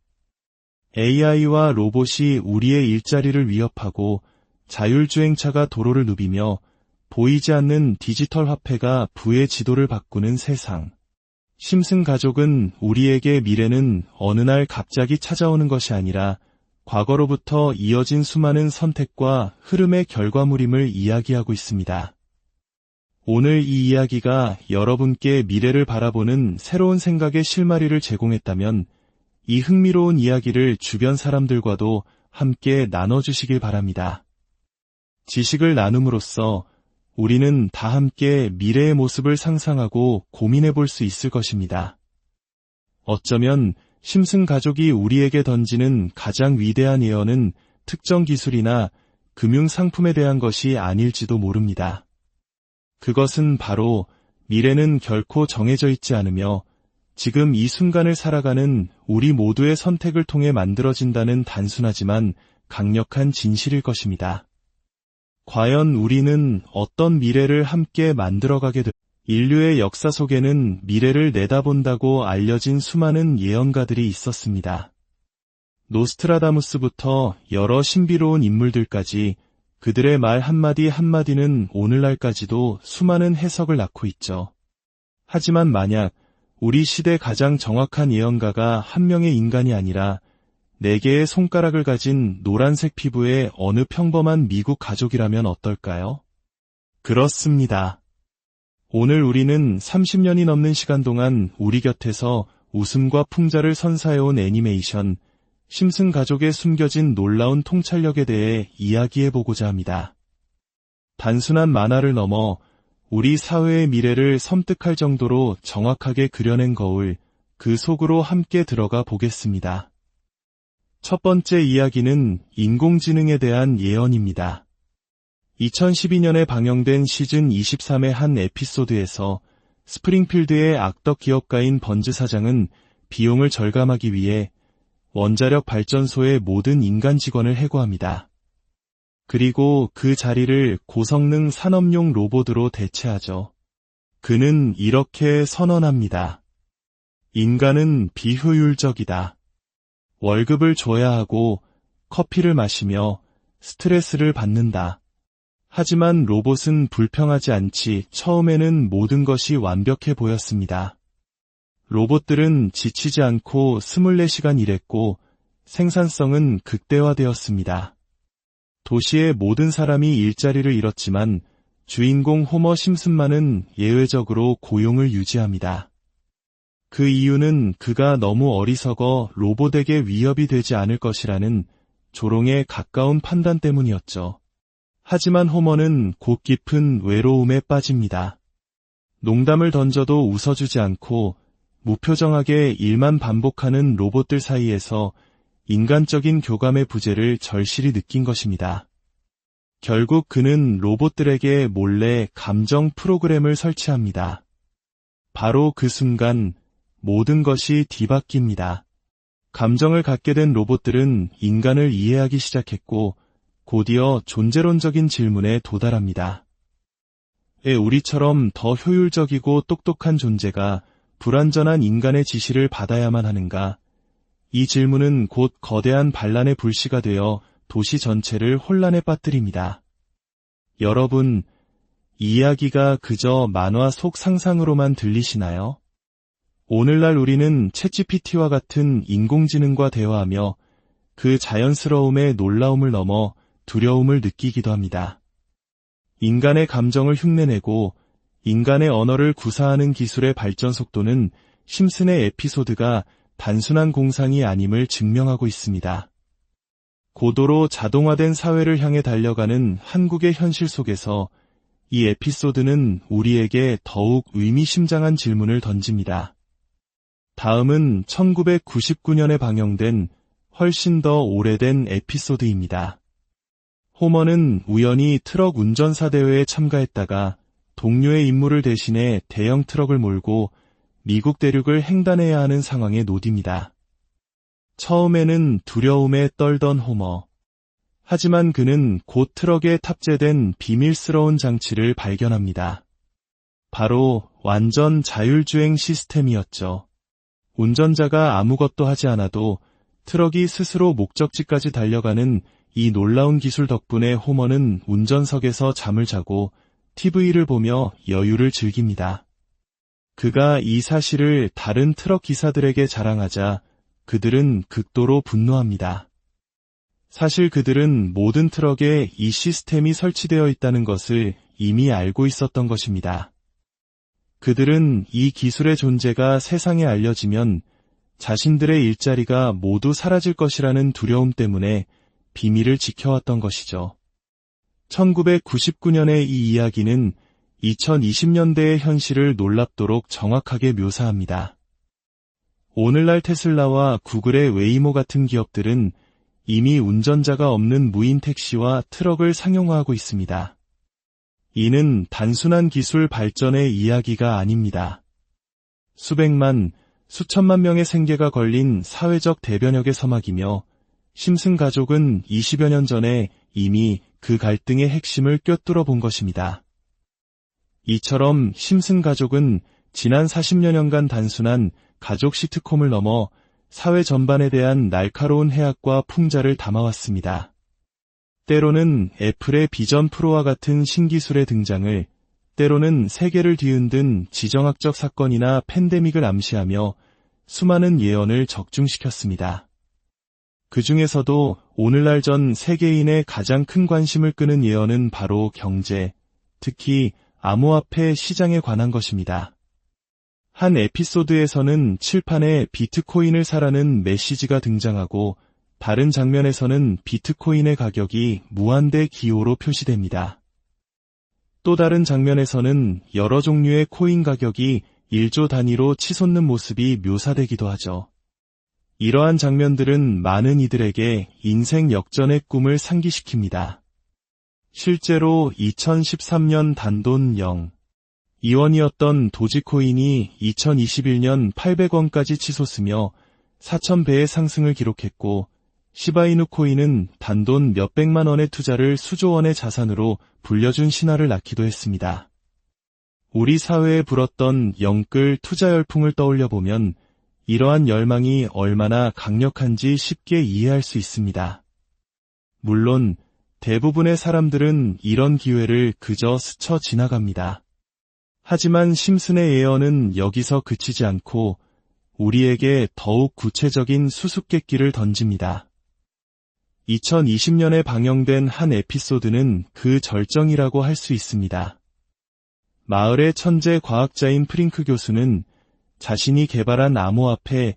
AI와 로봇이 우리의 일자리를 위협하고 자율주행차가 도로를 누비며 보이지 않는 디지털 화폐가 부의 지도를 바꾸는 세상. 심슨 가족은 우리에게 미래는 어느 날 갑자기 찾아오는 것이 아니라 과거로부터 이어진 수많은 선택과 흐름의 결과물임을 이야기하고 있습니다. 오늘 이 이야기가 여러분께 미래를 바라보는 새로운 생각의 실마리를 제공했다면 이 흥미로운 이야기를 주변 사람들과도 함께 나눠주시길 바랍니다. 지식을 나눔으로써 우리는 다 함께 미래의 모습을 상상하고 고민해 볼 수 있을 것입니다. 어쩌면 심슨 가족이 우리에게 던지는 가장 위대한 예언은 특정 기술이나 금융 상품에 대한 것이 아닐지도 모릅니다. 그것은 바로 미래는 결코 정해져 있지 않으며 지금 이 순간을 살아가는 우리 모두의 선택을 통해 만들어진다는 단순하지만 강력한 진실일 것입니다. 과연 우리는 어떤 미래를 함께 만들어가게 될까요? 인류의 역사 속에는 미래를 내다본다고 알려진 수많은 예언가들이 있었습니다. 노스트라다무스부터 여러 신비로운 인물들까지 그들의 말 한마디 한마디는 오늘날까지도 수많은 해석을 낳고 있죠. 하지만 만약 우리 시대 가장 정확한 예언가가 한 명의 인간이 아니라 4개의 손가락을 가진 노란색 피부의 어느 평범한 미국 가족이라면 어떨까요? 그렇습니다. 오늘 우리는 30년이 넘는 시간 동안 우리 곁에서 웃음과 풍자를 선사해온 애니메이션 심슨 가족의 숨겨진 놀라운 통찰력에 대해 이야기해보고자 합니다. 단순한 만화를 넘어 우리 사회의 미래를 섬뜩할 정도로 정확하게 그려낸 거울, 그 속으로 함께 들어가 보겠습니다. 첫 번째 이야기는 인공지능에 대한 예언입니다. 2012년에 방영된 시즌 23의 한 에피소드에서 스프링필드의 악덕 기업가인 번즈 사장은 비용을 절감하기 위해 원자력 발전소의 모든 인간 직원을 해고합니다. 그리고 그 자리를 고성능 산업용 로봇으로 대체하죠. 그는 이렇게 선언합니다. 인간은 비효율적이다. 월급을 줘야 하고 커피를 마시며 스트레스를 받는다. 하지만 로봇은 불평하지 않지 처음에는 모든 것이 완벽해 보였습니다. 로봇들은 지치지 않고 24시간 일했고 생산성은 극대화되었습니다. 도시의 모든 사람이 일자리를 잃었지만 주인공 호머 심슨만은 예외적으로 고용을 유지합니다. 그 이유는 그가 너무 어리석어 로봇에게 위협이 되지 않을 것이라는 조롱에 가까운 판단 때문이었죠. 하지만 호머는 곧 깊은 외로움에 빠집니다. 농담을 던져도 웃어주지 않고 무표정하게 일만 반복하는 로봇들 사이에서 인간적인 교감의 부재를 절실히 느낀 것입니다. 결국 그는 로봇들에게 몰래 감정 프로그램을 설치합니다. 바로 그 순간 모든 것이 뒤바뀝니다. 감정을 갖게 된 로봇들은 인간을 이해하기 시작했고 곧이어 존재론적인 질문에 도달합니다. 왜 우리처럼 더 효율적이고 똑똑한 존재가 불완전한 인간의 지시를 받아야만 하는가? 이 질문은 곧 거대한 반란의 불씨가 되어 도시 전체를 혼란에 빠뜨립니다. 여러분, 이 이야기가 그저 만화 속 상상으로만 들리시나요? 오늘날 우리는 챗GPT와 같은 인공지능과 대화하며 그 자연스러움의 놀라움을 넘어 두려움을 느끼기도 합니다. 인간의 감정을 흉내내고 인간의 언어를 구사하는 기술의 발전 속도는 심슨의 에피소드가 단순한 공상이 아님을 증명하고 있습니다. 고도로 자동화된 사회를 향해 달려가는 한국의 현실 속에서 이 에피소드는 우리에게 더욱 의미심장한 질문을 던집니다. 다음은 1999년에 방영된 훨씬 더 오래된 에피소드입니다. 호머는 우연히 트럭 운전사 대회에 참가했다가 동료의 임무를 대신해 대형 트럭을 몰고 미국 대륙을 횡단해야 하는 상황에 놓입니다. 처음에는 두려움에 떨던 호머. 하지만 그는 곧 트럭에 탑재된 비밀스러운 장치를 발견합니다. 바로 완전 자율주행 시스템이었죠. 운전자가 아무것도 하지 않아도 트럭이 스스로 목적지까지 달려가는 이 놀라운 기술 덕분에 호머는 운전석에서 잠을 자고 TV를 보며 여유를 즐깁니다. 그가 이 사실을 다른 트럭 기사들에게 자랑하자 그들은 극도로 분노합니다. 사실 그들은 모든 트럭에 이 시스템이 설치되어 있다는 것을 이미 알고 있었던 것입니다. 그들은 이 기술의 존재가 세상에 알려지면 자신들의 일자리가 모두 사라질 것이라는 두려움 때문에 비밀을 지켜왔던 것이죠. 1999년의 이 이야기는 2020년대의 현실을 놀랍도록 정확하게 묘사합니다. 오늘날 테슬라와 구글의 웨이모 같은 기업들은 이미 운전자가 없는 무인 택시와 트럭을 상용화하고 있습니다. 이는 단순한 기술 발전의 이야기가 아닙니다. 수백만, 수천만 명의 생계가 걸린 사회적 대변혁의 서막이며 심슨 가족은 20여 년 전에 이미 그 갈등의 핵심을 꿰뚫어 본 것입니다. 이처럼 심슨 가족은 지난 40여 년간 단순한 가족 시트콤을 넘어 사회 전반에 대한 날카로운 해악과 풍자를 담아왔습니다. 때로는 애플의 비전 프로와 같은 신기술의 등장을, 때로는 세계를 뒤흔든 지정학적 사건이나 팬데믹을 암시하며 수많은 예언을 적중시켰습니다. 그 중에서도 오늘날 전 세계인의 가장 큰 관심을 끄는 예언은 바로 경제, 특히 암호화폐 시장에 관한 것입니다. 한 에피소드에서는 칠판에 비트코인을 사라는 메시지가 등장하고 다른 장면에서는 비트코인의 가격이 무한대 기호로 표시됩니다. 또 다른 장면에서는 여러 종류의 코인 가격이 1조 단위로 치솟는 모습이 묘사되기도 하죠. 이러한 장면들은 많은 이들에게 인생 역전의 꿈을 상기시킵니다. 실제로 2013년 단돈 0.2원이었던 도지코인이 2021년 800원까지 치솟으며 4,000배의 상승을 기록했고, 시바이누 코인은 단돈 몇백만 원의 투자를 수조 원의 자산으로 불려준 신화를 낳기도 했습니다. 우리 사회에 불었던 영끌 투자 열풍을 떠올려보면 이러한 열망이 얼마나 강력한지 쉽게 이해할 수 있습니다. 물론 대부분의 사람들은 이런 기회를 그저 스쳐 지나갑니다. 하지만 심슨의 예언은 여기서 그치지 않고 우리에게 더욱 구체적인 수수께끼를 던집니다. 2020년에 방영된 한 에피소드는 그 절정이라고 할 수 있습니다. 마을의 천재 과학자인 프링크 교수는 자신이 개발한 암호화폐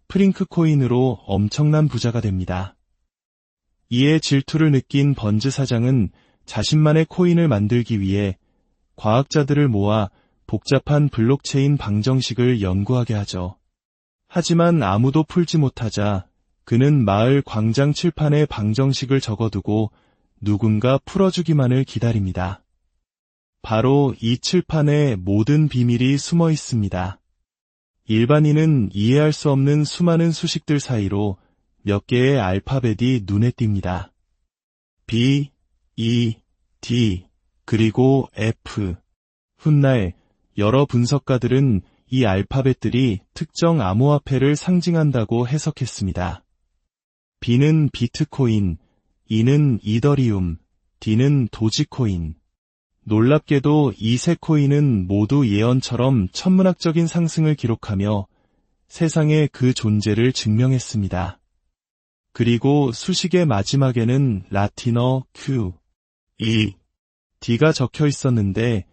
프링크 코인으로 엄청난 부자가 됩니다. 이에 질투를 느낀 번즈 사장은 자신만의 코인을 만들기 위해 과학자들을 모아 복잡한 블록체인 방정식을 연구하게 하죠. 하지만 아무도 풀지 못하자 그는 마을 광장 칠판에 방정식을 적어두고 누군가 풀어주기만을 기다립니다. 바로 이 칠판에 모든 비밀이 숨어 있습니다. 일반인은 이해할 수 없는 수많은 수식들 사이로 몇 개의 알파벳이 눈에 띕니다. B, E, D, 그리고 F. 훗날 여러 분석가들은 이 알파벳들이 특정 암호화폐를 상징한다고 해석했습니다. B는 비트코인, E는 이더리움, D는 도지코인. 놀랍게도 이 세 코인은 모두 예언처럼 천문학적인 상승을 기록하며 세상에 그 존재를 증명했습니다. 그리고 수식의 마지막에는 라틴어 Q, E, D가 적혀 있었는데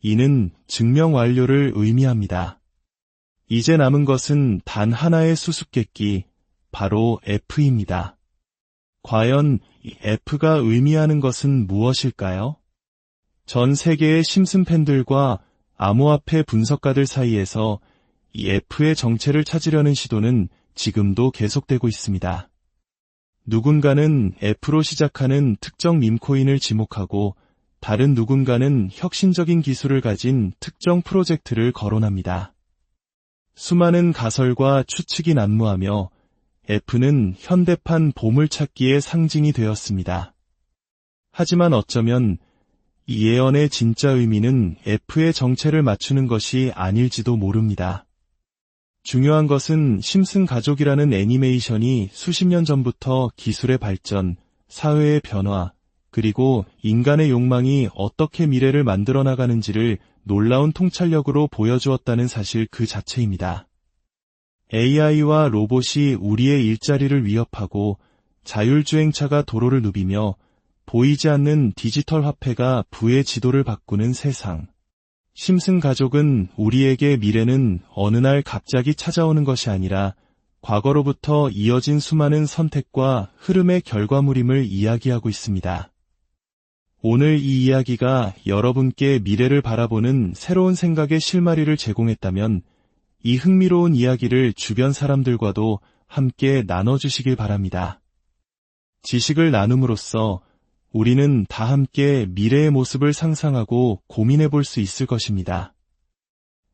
이는 증명 완료를 의미합니다. 이제 남은 것은 단 하나의 수수께끼, 바로 F입니다. 과연 이 F가 의미하는 것은 무엇일까요? 전 세계의 심슨 팬들과 암호화폐 분석가들 사이에서 이 F의 정체를 찾으려는 시도는 지금도 계속되고 있습니다. 누군가는 F로 시작하는 특정 밈코인을 지목하고 다른 누군가는 혁신적인 기술을 가진 특정 프로젝트를 거론합니다. 수많은 가설과 추측이 난무하며 F는 현대판 보물찾기의 상징이 되었습니다. 하지만 어쩌면 이 예언의 진짜 의미는 F의 정체를 맞추는 것이 아닐지도 모릅니다. 중요한 것은 심슨 가족이라는 애니메이션이 수십 년 전부터 기술의 발전, 사회의 변화, 그리고 인간의 욕망이 어떻게 미래를 만들어 나가는지를 놀라운 통찰력으로 보여주었다는 사실 그 자체입니다. AI와 로봇이 우리의 일자리를 위협하고 자율주행차가 도로를 누비며 보이지 않는 디지털 화폐가 부의 지도를 바꾸는 세상. 심슨 가족은 우리에게 미래는 어느 날 갑자기 찾아오는 것이 아니라 과거로부터 이어진 수많은 선택과 흐름의 결과물임을 이야기하고 있습니다. 오늘 이 이야기가 여러분께 미래를 바라보는 새로운 생각의 실마리를 제공했다면 이 흥미로운 이야기를 주변 사람들과도 함께 나눠주시길 바랍니다. 지식을 나눔으로써 우리는 다 함께 미래의 모습을 상상하고 고민해 볼 수 있을 것입니다.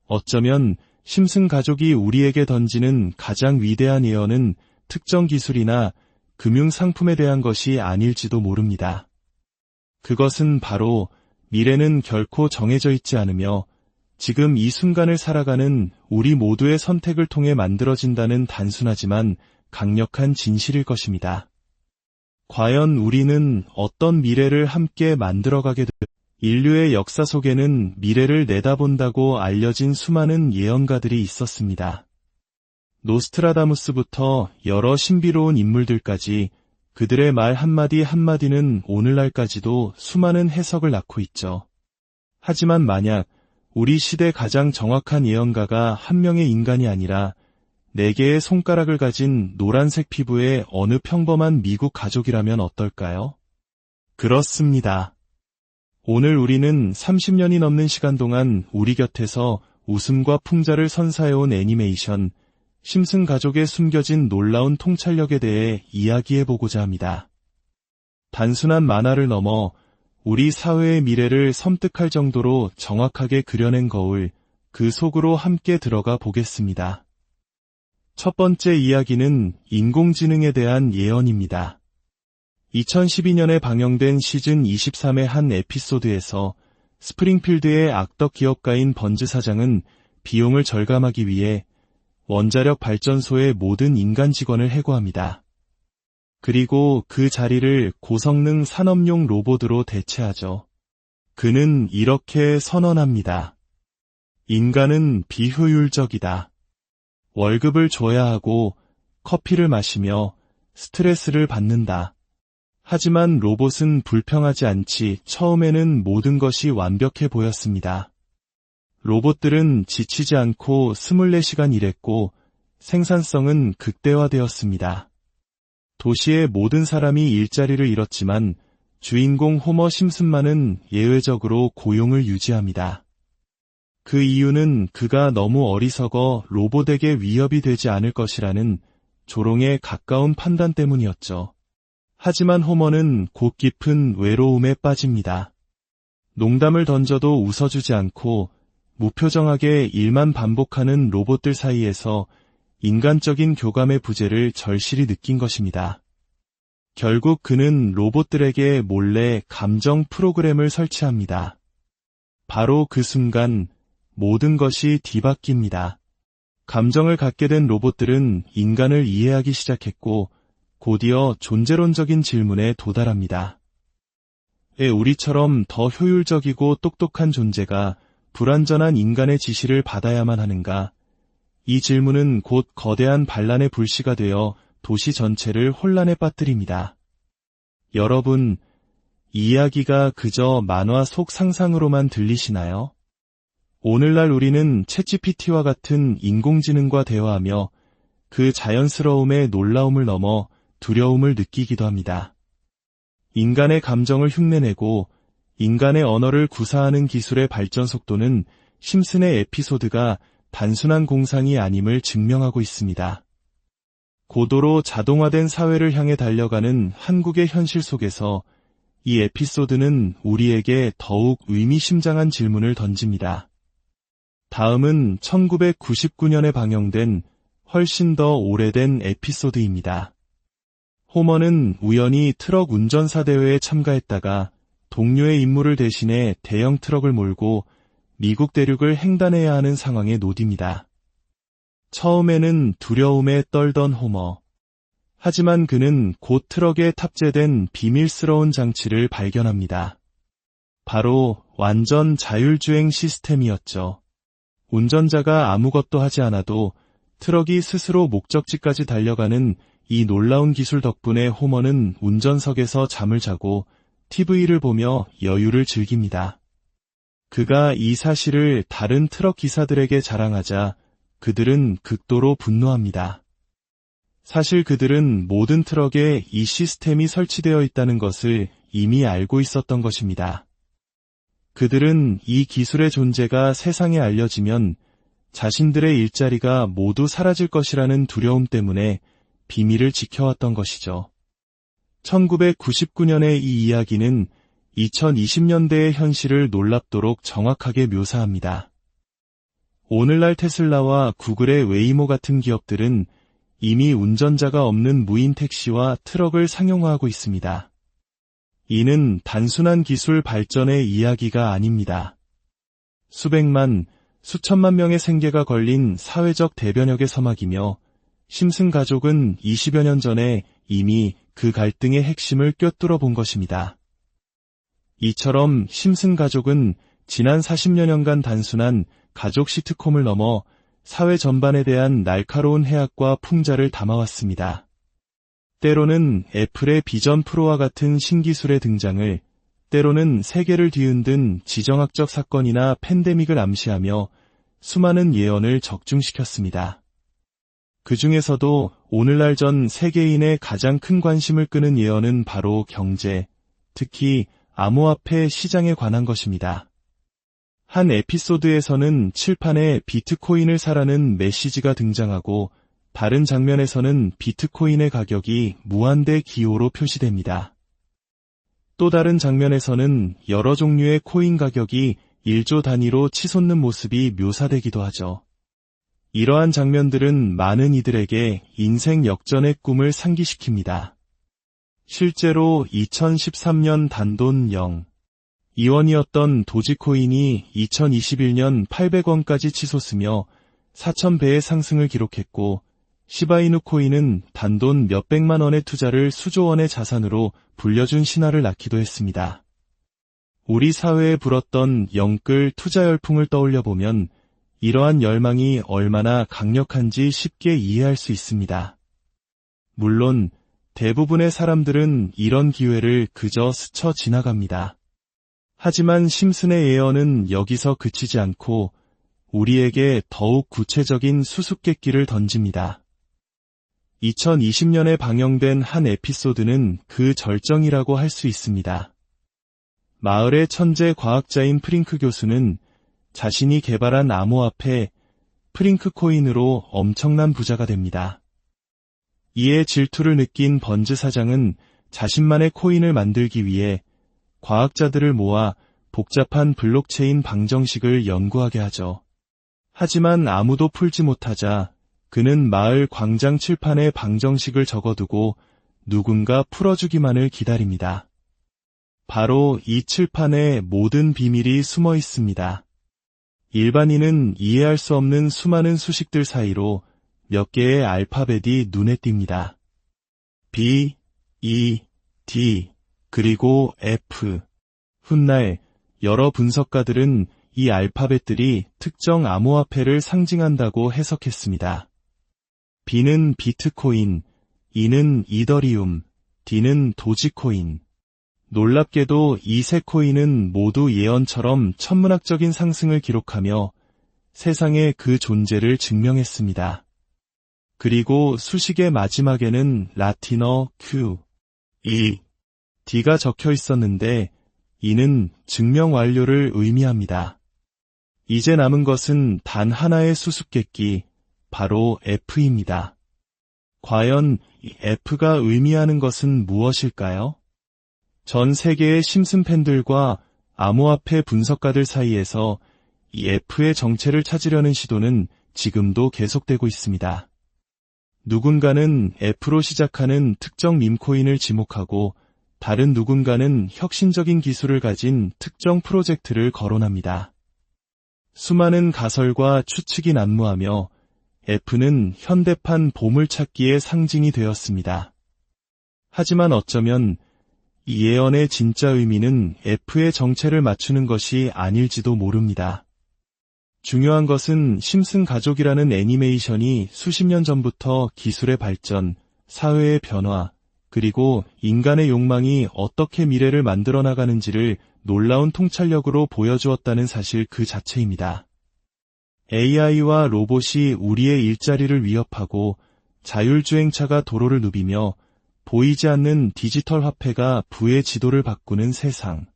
어쩌면 심슨 가족이 우리에게 던지는 가장 위대한 예언은 특정 기술이나 금융 상품에 대한 것이 아닐지도 모릅니다. 그것은 바로 미래는 결코 정해져 있지 않으며 지금 이 순간을 살아가는 우리 모두의 선택을 통해 만들어진다는 단순하지만 강력한 진실일 것입니다. 과연 우리는 어떤 미래를 함께 만들어가게 될까요? 인류의 역사 속에는 미래를 내다본다고 알려진 수많은 예언가들이 있었습니다. 노스트라다무스부터 여러 신비로운 인물들까지 그들의 말 한마디 한마디는 오늘날까지도 수많은 해석을 낳고 있죠. 하지만 만약 우리 시대 가장 정확한 예언가가 한 명의 인간이 아니라 4개의 손가락을 가진 노란색 피부의 어느 평범한 미국 가족이라면 어떨까요? 그렇습니다. 오늘 우리는 30년이 넘는 시간 동안 우리 곁에서 웃음과 풍자를 선사해온 애니메이션 심슨 가족의 숨겨진 놀라운 통찰력에 대해 이야기해보고자 합니다. 단순한 만화를 넘어 우리 사회의 미래를 섬뜩할 정도로 정확하게 그려낸 거울, 그 속으로 함께 들어가 보겠습니다. 첫 번째 이야기는 인공지능에 대한 예언입니다. 2012년에 방영된 시즌 23의 한 에피소드에서 스프링필드의 악덕 기업가인 번즈 사장은 비용을 절감하기 위해 원자력 발전소의 모든 인간 직원을 해고합니다. 그리고 그 자리를 고성능 산업용 로봇으로 대체하죠. 그는 이렇게 선언합니다. 인간은 비효율적이다. 월급을 줘야 하고 커피를 마시며 스트레스를 받는다. 하지만 로봇은 불평하지 않지 처음에는 모든 것이 완벽해 보였습니다. 로봇들은 지치지 않고 24시간 일했고 생산성은 극대화되었습니다. 도시의 모든 사람이 일자리를 잃었지만 주인공 호머 심슨만은 예외적으로 고용을 유지합니다. 그 이유는 그가 너무 어리석어 로봇에게 위협이 되지 않을 것이라는 조롱에 가까운 판단 때문이었죠. 하지만 호머는 곧 깊은 외로움에 빠집니다. 농담을 던져도 웃어주지 않고 무표정하게 일만 반복하는 로봇들 사이에서 인간적인 교감의 부재를 절실히 느낀 것입니다. 결국 그는 로봇들에게 몰래 감정 프로그램을 설치합니다. 바로 그 순간 모든 것이 뒤바뀝니다. 감정을 갖게 된 로봇들은 인간을 이해하기 시작했고 곧이어 존재론적인 질문에 도달합니다. 왜 우리처럼 더 효율적이고 똑똑한 존재가 불완전한 인간의 지시를 받아야만 하는가? 이 질문은 곧 거대한 반란의 불씨가 되어 도시 전체를 혼란에 빠뜨립니다. 여러분, 이 이야기가 그저 만화 속 상상으로만 들리시나요? 오늘날 우리는 챗GPT와 같은 인공지능과 대화하며 그 자연스러움의 놀라움을 넘어 두려움을 느끼기도 합니다. 인간의 감정을 흉내내고 인간의 언어를 구사하는 기술의 발전 속도는 심슨의 에피소드가 단순한 공상이 아님을 증명하고 있습니다. 고도로 자동화된 사회를 향해 달려가는 한국의 현실 속에서 이 에피소드는 우리에게 더욱 의미심장한 질문을 던집니다. 다음은 1999년에 방영된 훨씬 더 오래된 에피소드입니다. 호머는 우연히 트럭 운전사 대회에 참가했다가 동료의 임무를 대신해 대형 트럭을 몰고 미국 대륙을 횡단해야 하는 상황에 놓입니다. 처음에는 두려움에 떨던 호머. 하지만 그는 곧 트럭에 탑재된 비밀스러운 장치를 발견합니다. 바로 완전 자율주행 시스템이었죠. 운전자가 아무것도 하지 않아도 트럭이 스스로 목적지까지 달려가는 이 놀라운 기술 덕분에 호머는 운전석에서 잠을 자고 TV를 보며 여유를 즐깁니다. 그가 이 사실을 다른 트럭 기사들에게 자랑하자 그들은 극도로 분노합니다. 사실 그들은 모든 트럭에 이 시스템이 설치되어 있다는 것을 이미 알고 있었던 것입니다. 그들은 이 기술의 존재가 세상에 알려지면 자신들의 일자리가 모두 사라질 것이라는 두려움 때문에 비밀을 지켜왔던 것이죠. 1999년의 이 이야기는 2020년대의 현실을 놀랍도록 정확하게 묘사합니다. 오늘날 테슬라와 구글의 웨이모 같은 기업들은 이미 운전자가 없는 무인 택시와 트럭을 상용화하고 있습니다. 이는 단순한 기술 발전의 이야기가 아닙니다. 수백만, 수천만 명의 생계가 걸린 사회적 대변혁의 서막이며 심슨 가족은 20여 년 전에 이미 그 갈등의 핵심을 꿰뚫어 본 것입니다. 이처럼 심슨 가족은 지난 40여 년간 단순한 가족 시트콤을 넘어 사회 전반에 대한 날카로운 해악과 풍자를 담아왔습니다. 때로는 애플의 비전 프로와 같은 신기술의 등장을, 때로는 세계를 뒤흔든 지정학적 사건이나 팬데믹을 암시하며 수많은 예언을 적중시켰습니다. 그 중에서도 오늘날 전 세계인의 가장 큰 관심을 끄는 예언은 바로 경제, 특히 암호화폐 시장에 관한 것입니다. 한 에피소드에서는 칠판에 비트코인을 사라는 메시지가 등장하고 다른 장면에서는 비트코인의 가격이 무한대 기호로 표시됩니다. 또 다른 장면에서는 여러 종류의 코인 가격이 1조 단위로 치솟는 모습이 묘사되기도 하죠. 이러한 장면들은 많은 이들에게 인생 역전의 꿈을 상기시킵니다. 실제로 2013년 단돈 0.2원이었던 도지코인이 2021년 800원까지 치솟으며 4,000배의 상승을 기록했고, 시바이누 코인은 단돈 몇백만 원의 투자를 수조 원의 자산으로 불려준 신화를 낳기도 했습니다. 우리 사회에 불었던 영끌 투자 열풍을 떠올려보면 이러한 열망이 얼마나 강력한지 쉽게 이해할 수 있습니다. 물론 대부분의 사람들은 이런 기회를 그저 스쳐 지나갑니다. 하지만 심슨의 예언은 여기서 그치지 않고 우리에게 더욱 구체적인 수수께끼를 던집니다. 2020년에 방영된 한 에피소드는 그 절정이라고 할 수 있습니다. 마을의 천재 과학자인 프링크 교수는 자신이 개발한 암호화폐 프링크 코인으로 엄청난 부자가 됩니다. 이에 질투를 느낀 번즈 사장은 자신만의 코인을 만들기 위해 과학자들을 모아 복잡한 블록체인 방정식을 연구하게 하죠. 하지만 아무도 풀지 못하자 그는 마을 광장 칠판에 방정식을 적어두고 누군가 풀어주기만을 기다립니다. 바로 이 칠판에 모든 비밀이 숨어 있습니다. 일반인은 이해할 수 없는 수많은 수식들 사이로 몇 개의 알파벳이 눈에 띕니다. B, E, D, 그리고 F. 훗날 여러 분석가들은 이 알파벳들이 특정 암호화폐를 상징한다고 해석했습니다. B는 비트코인, E는 이더리움, D는 도지코인. 놀랍게도 이 세 코인은 모두 예언처럼 천문학적인 상승을 기록하며 세상에 그 존재를 증명했습니다. 그리고 수식의 마지막에는 라틴어 Q, E, D가 적혀 있었는데 이는 증명 완료를 의미합니다. 이제 남은 것은 단 하나의 수수께끼, 바로 F입니다. 과연 이 F가 의미하는 것은 무엇일까요? 전 세계의 심슨 팬들과 암호화폐 분석가들 사이에서 이 F의 정체를 찾으려는 시도는 지금도 계속되고 있습니다. 누군가는 F로 시작하는 특정 밈코인을 지목하고 다른 누군가는 혁신적인 기술을 가진 특정 프로젝트를 거론합니다. 수많은 가설과 추측이 난무하며 F는 현대판 보물찾기의 상징이 되었습니다. 하지만 어쩌면 이 예언의 진짜 의미는 F의 정체를 맞추는 것이 아닐지도 모릅니다. 중요한 것은 심슨 가족이라는 애니메이션이 수십 년 전부터 기술의 발전, 사회의 변화, 그리고 인간의 욕망이 어떻게 미래를 만들어 나가는지를 놀라운 통찰력으로 보여주었다는 사실 그 자체입니다. AI와 로봇이 우리의 일자리를 위협하고 자율주행차가 도로를 누비며 보이지 않는 디지털 화폐가 부의 지도를 바꾸는 세상.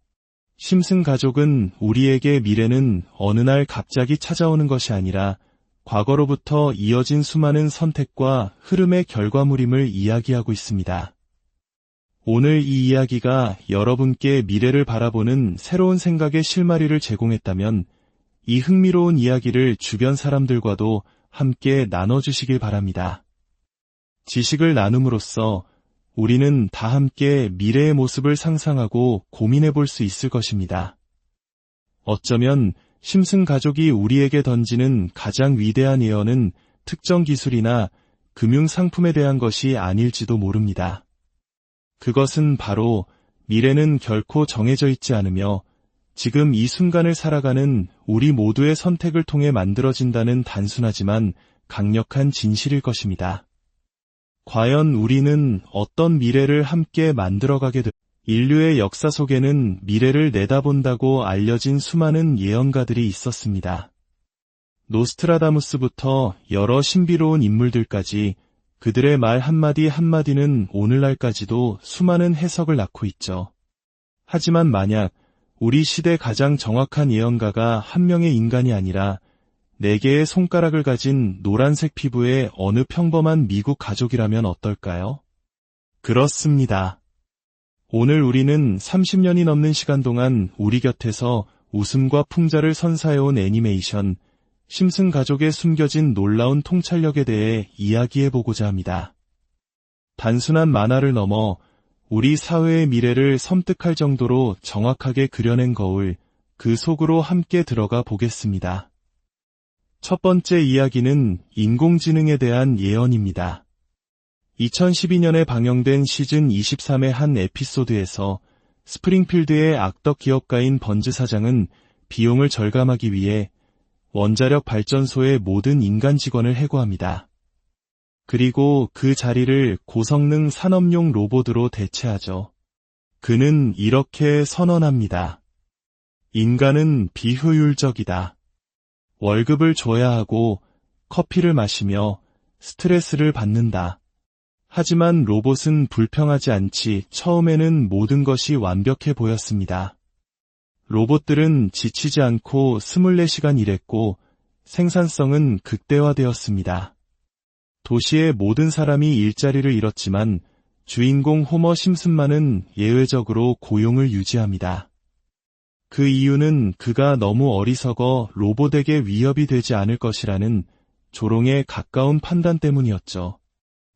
심슨 가족은 우리에게 미래는 어느 날 갑자기 찾아오는 것이 아니라 과거로부터 이어진 수많은 선택과 흐름의 결과물임을 이야기하고 있습니다. 오늘 이 이야기가 여러분께 미래를 바라보는 새로운 생각의 실마리를 제공했다면 이 흥미로운 이야기를 주변 사람들과도 함께 나눠주시길 바랍니다. 지식을 나눔으로써 우리는 다 함께 미래의 모습을 상상하고 고민해 볼 수 있을 것입니다. 어쩌면 심슨 가족이 우리에게 던지는 가장 위대한 예언은 특정 기술이나 금융 상품에 대한 것이 아닐지도 모릅니다. 그것은 바로 미래는 결코 정해져 있지 않으며 지금 이 순간을 살아가는 우리 모두의 선택을 통해 만들어진다는 단순하지만 강력한 진실일 것입니다. 과연 우리는 어떤 미래를 함께 만들어가게 될까요? 인류의 역사 속에는 미래를 내다본다고 알려진 수많은 예언가들이 있었습니다. 노스트라다무스부터 여러 신비로운 인물들까지 그들의 말 한마디 한마디는 오늘날까지도 수많은 해석을 낳고 있죠. 하지만 만약 우리 시대 가장 정확한 예언가가 한 명의 인간이 아니라 4개의 손가락을 가진 노란색 피부의 어느 평범한 미국 가족이라면 어떨까요? 그렇습니다. 오늘 우리는 30년이 넘는 시간 동안 우리 곁에서 웃음과 풍자를 선사해온 애니메이션 심슨 가족의 숨겨진 놀라운 통찰력에 대해 이야기해보고자 합니다. 단순한 만화를 넘어 우리 사회의 미래를 섬뜩할 정도로 정확하게 그려낸 거울, 그 속으로 함께 들어가 보겠습니다. 첫 번째 이야기는 인공지능에 대한 예언입니다. 2012년에 방영된 시즌 23의 한 에피소드에서 스프링필드의 악덕 기업가인 번즈 사장은 비용을 절감하기 위해 원자력 발전소의 모든 인간 직원을 해고합니다. 그리고 그 자리를 고성능 산업용 로봇으로 대체하죠. 그는 이렇게 선언합니다. 인간은 비효율적이다. 월급을 줘야 하고 커피를 마시며 스트레스를 받는다. 하지만 로봇은 불평하지 않지 처음에는 모든 것이 완벽해 보였습니다. 로봇들은 지치지 않고 24시간 일했고 생산성은 극대화되었습니다. 도시의 모든 사람이 일자리를 잃었지만 주인공 호머 심슨만은 예외적으로 고용을 유지합니다. 그 이유는 그가 너무 어리석어 로봇에게 위협이 되지 않을 것이라는 조롱에 가까운 판단 때문이었죠.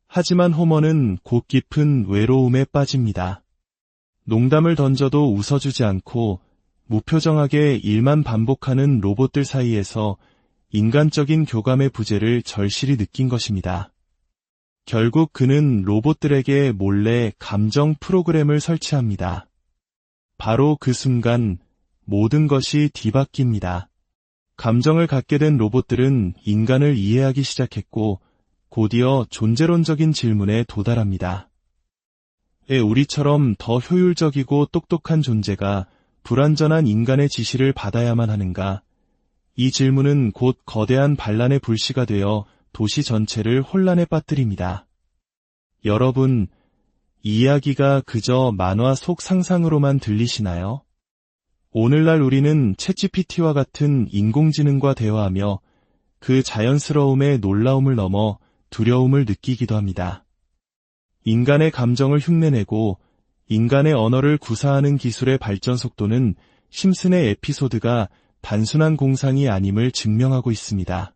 하지만 호머는 곧 깊은 외로움에 빠집니다. 농담을 던져도 웃어주지 않고 무표정하게 일만 반복하는 로봇들 사이에서 인간적인 교감의 부재를 절실히 느낀 것입니다. 결국 그는 로봇들에게 몰래 감정 프로그램을 설치합니다. 바로 그 순간 모든 것이 뒤바뀝니다. 감정을 갖게 된 로봇들은 인간을 이해하기 시작했고 곧이어 존재론적인 질문에 도달합니다. 왜 우리처럼 더 효율적이고 똑똑한 존재가 불완전한 인간의 지시를 받아야만 하는가? 이 질문은 곧 거대한 반란의 불씨가 되어 도시 전체를 혼란에 빠뜨립니다. 여러분, 이 이야기가 그저 만화 속 상상으로만 들리시나요? 오늘날 우리는 챗GPT와 같은 인공지능과 대화하며 그 자연스러움의 놀라움을 넘어 두려움을 느끼기도 합니다. 인간의 감정을 흉내내고 인간의 언어를 구사하는 기술의 발전 속도는 심슨의 에피소드가 단순한 공상이 아님을 증명하고 있습니다.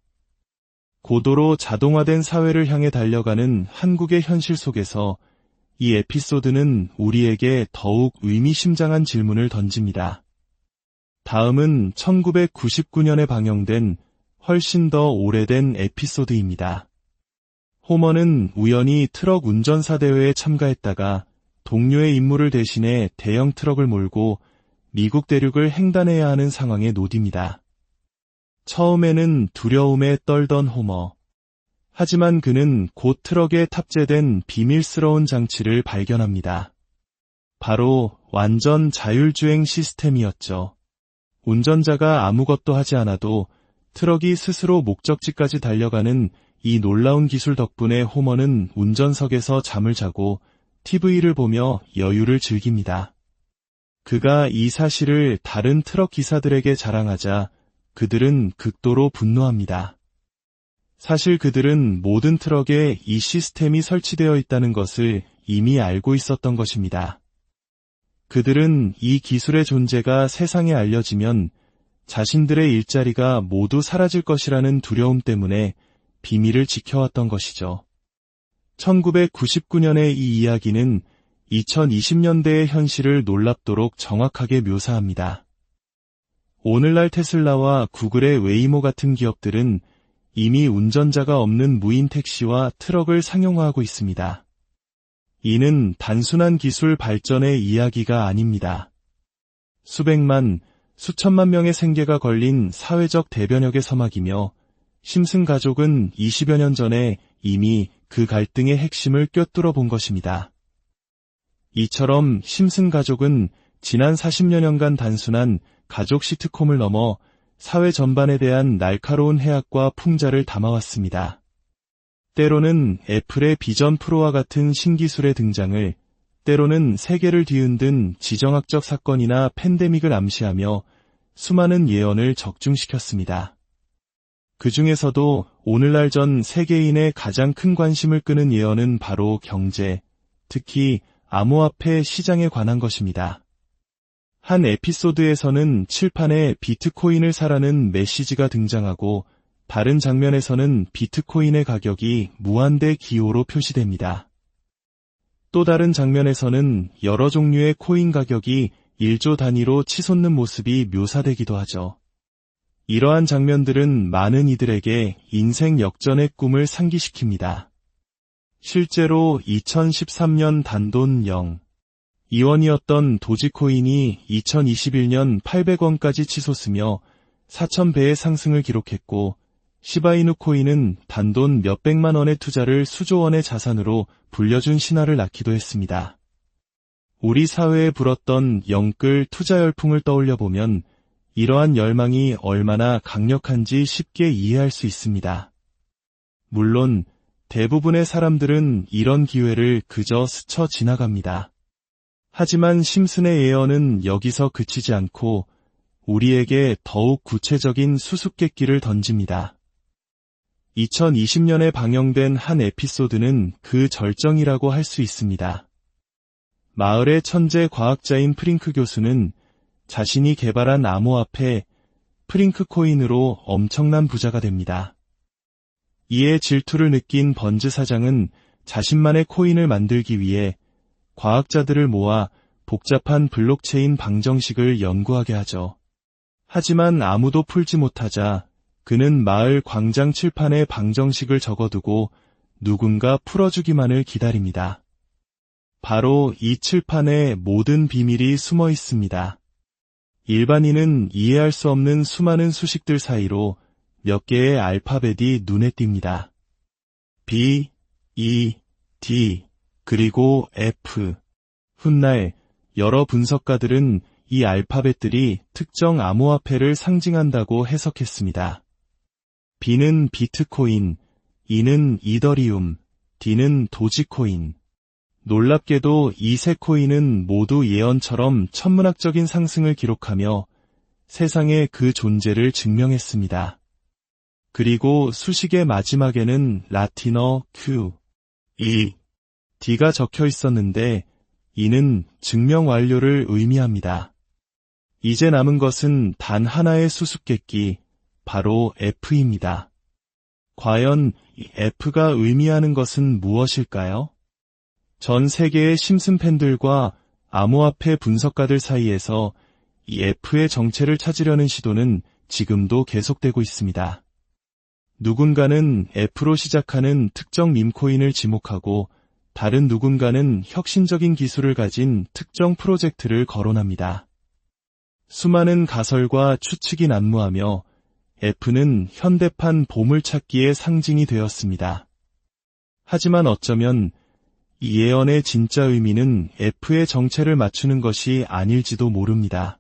고도로 자동화된 사회를 향해 달려가는 한국의 현실 속에서 이 에피소드는 우리에게 더욱 의미심장한 질문을 던집니다. 다음은 1999년에 방영된 훨씬 더 오래된 에피소드입니다. 호머는 우연히 트럭 운전사 대회에 참가했다가 동료의 임무를 대신해 대형 트럭을 몰고 미국 대륙을 횡단해야 하는 상황에 놓입니다. 처음에는 두려움에 떨던 호머. 하지만 그는 곧 트럭에 탑재된 비밀스러운 장치를 발견합니다. 바로 완전 자율주행 시스템이었죠. 운전자가 아무것도 하지 않아도 트럭이 스스로 목적지까지 달려가는 이 놀라운 기술 덕분에 호머는 운전석에서 잠을 자고 TV를 보며 여유를 즐깁니다. 그가 이 사실을 다른 트럭 기사들에게 자랑하자 그들은 극도로 분노합니다. 사실 그들은 모든 트럭에 이 시스템이 설치되어 있다는 것을 이미 알고 있었던 것입니다. 그들은 이 기술의 존재가 세상에 알려지면 자신들의 일자리가 모두 사라질 것이라는 두려움 때문에 비밀을 지켜왔던 것이죠. 1999년의 이 이야기는 2020년대의 현실을 놀랍도록 정확하게 묘사합니다. 오늘날 테슬라와 구글의 웨이모 같은 기업들은 이미 운전자가 없는 무인 택시와 트럭을 상용화하고 있습니다. 이는 단순한 기술 발전의 이야기가 아닙니다. 수백만, 수천만 명의 생계가 걸린 사회적 대변혁의 서막이며 심슨 가족은 20여 년 전에 이미 그 갈등의 핵심을 꿰뚫어 본 것입니다. 이처럼 심슨 가족은 지난 40여 년간 단순한 가족 시트콤을 넘어 사회 전반에 대한 날카로운 해악과 풍자를 담아왔습니다. 때로는 애플의 비전 프로와 같은 신기술의 등장을, 때로는 세계를 뒤흔든 지정학적 사건이나 팬데믹을 암시하며 수많은 예언을 적중시켰습니다. 그 중에서도 오늘날 전 세계인의 가장 큰 관심을 끄는 예언은 바로 경제, 특히 암호화폐 시장에 관한 것입니다. 한 에피소드에서는 칠판에 비트코인을 사라는 메시지가 등장하고 다른 장면에서는 비트코인의 가격이 무한대 기호로 표시됩니다. 또 다른 장면에서는 여러 종류의 코인 가격이 1조 단위로 치솟는 모습이 묘사되기도 하죠. 이러한 장면들은 많은 이들에게 인생 역전의 꿈을 상기시킵니다. 실제로 2013년 단돈 0.2원이었던 도지코인이 2021년 800원까지 치솟으며 4,000배의 상승을 기록했고, 시바이누 코인은 단돈 몇백만 원의 투자를 수조 원의 자산으로 불려준 신화를 낳기도 했습니다. 우리 사회에 불었던 영끌 투자 열풍을 떠올려보면 이러한 열망이 얼마나 강력한지 쉽게 이해할 수 있습니다. 물론 대부분의 사람들은 이런 기회를 그저 스쳐 지나갑니다. 하지만 심슨의 예언은 여기서 그치지 않고 우리에게 더욱 구체적인 수수께끼를 던집니다. 2020년에 방영된 한 에피소드는 그 절정이라고 할 수 있습니다. 마을의 천재 과학자인 프링크 교수는 자신이 개발한 암호화폐 프링크 코인으로 엄청난 부자가 됩니다. 이에 질투를 느낀 번즈 사장은 자신만의 코인을 만들기 위해 과학자들을 모아 복잡한 블록체인 방정식을 연구하게 하죠. 하지만 아무도 풀지 못하자 그는 마을 광장 칠판에 방정식을 적어두고 누군가 풀어주기만을 기다립니다. 바로 이 칠판에 모든 비밀이 숨어 있습니다. 일반인은 이해할 수 없는 수많은 수식들 사이로 몇 개의 알파벳이 눈에 띕니다. B, E, D, 그리고 F. 훗날 여러 분석가들은 이 알파벳들이 특정 암호화폐를 상징한다고 해석했습니다. B는 비트코인, E는 이더리움, D는 도지코인. 놀랍게도 이 세 코인은 모두 예언처럼 천문학적인 상승을 기록하며 세상에 그 존재를 증명했습니다. 그리고 수식의 마지막에는 라틴어 Q, E, D가 적혀 있었는데 이는 증명 완료를 의미합니다. 이제 남은 것은 단 하나의 수수께끼, 바로 F입니다. 과연 이 F가 의미하는 것은 무엇일까요? 전 세계의 심슨 팬들과 암호화폐 분석가들 사이에서 이 F의 정체를 찾으려는 시도는 지금도 계속되고 있습니다. 누군가는 F로 시작하는 특정 밈코인을 지목하고 다른 누군가는 혁신적인 기술을 가진 특정 프로젝트를 거론합니다. 수많은 가설과 추측이 난무하며 F는 현대판 보물찾기의 상징이 되었습니다. 하지만 어쩌면 이 예언의 진짜 의미는 F의 정체를 맞추는 것이 아닐지도 모릅니다.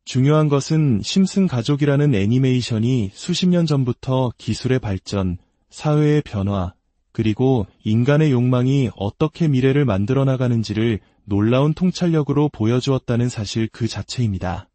중요한 것은 심슨 가족이라는 애니메이션이 수십 년 전부터 기술의 발전, 사회의 변화, 그리고 인간의 욕망이 어떻게 미래를 만들어 나가는지를 놀라운 통찰력으로 보여주었다는 사실 그 자체입니다.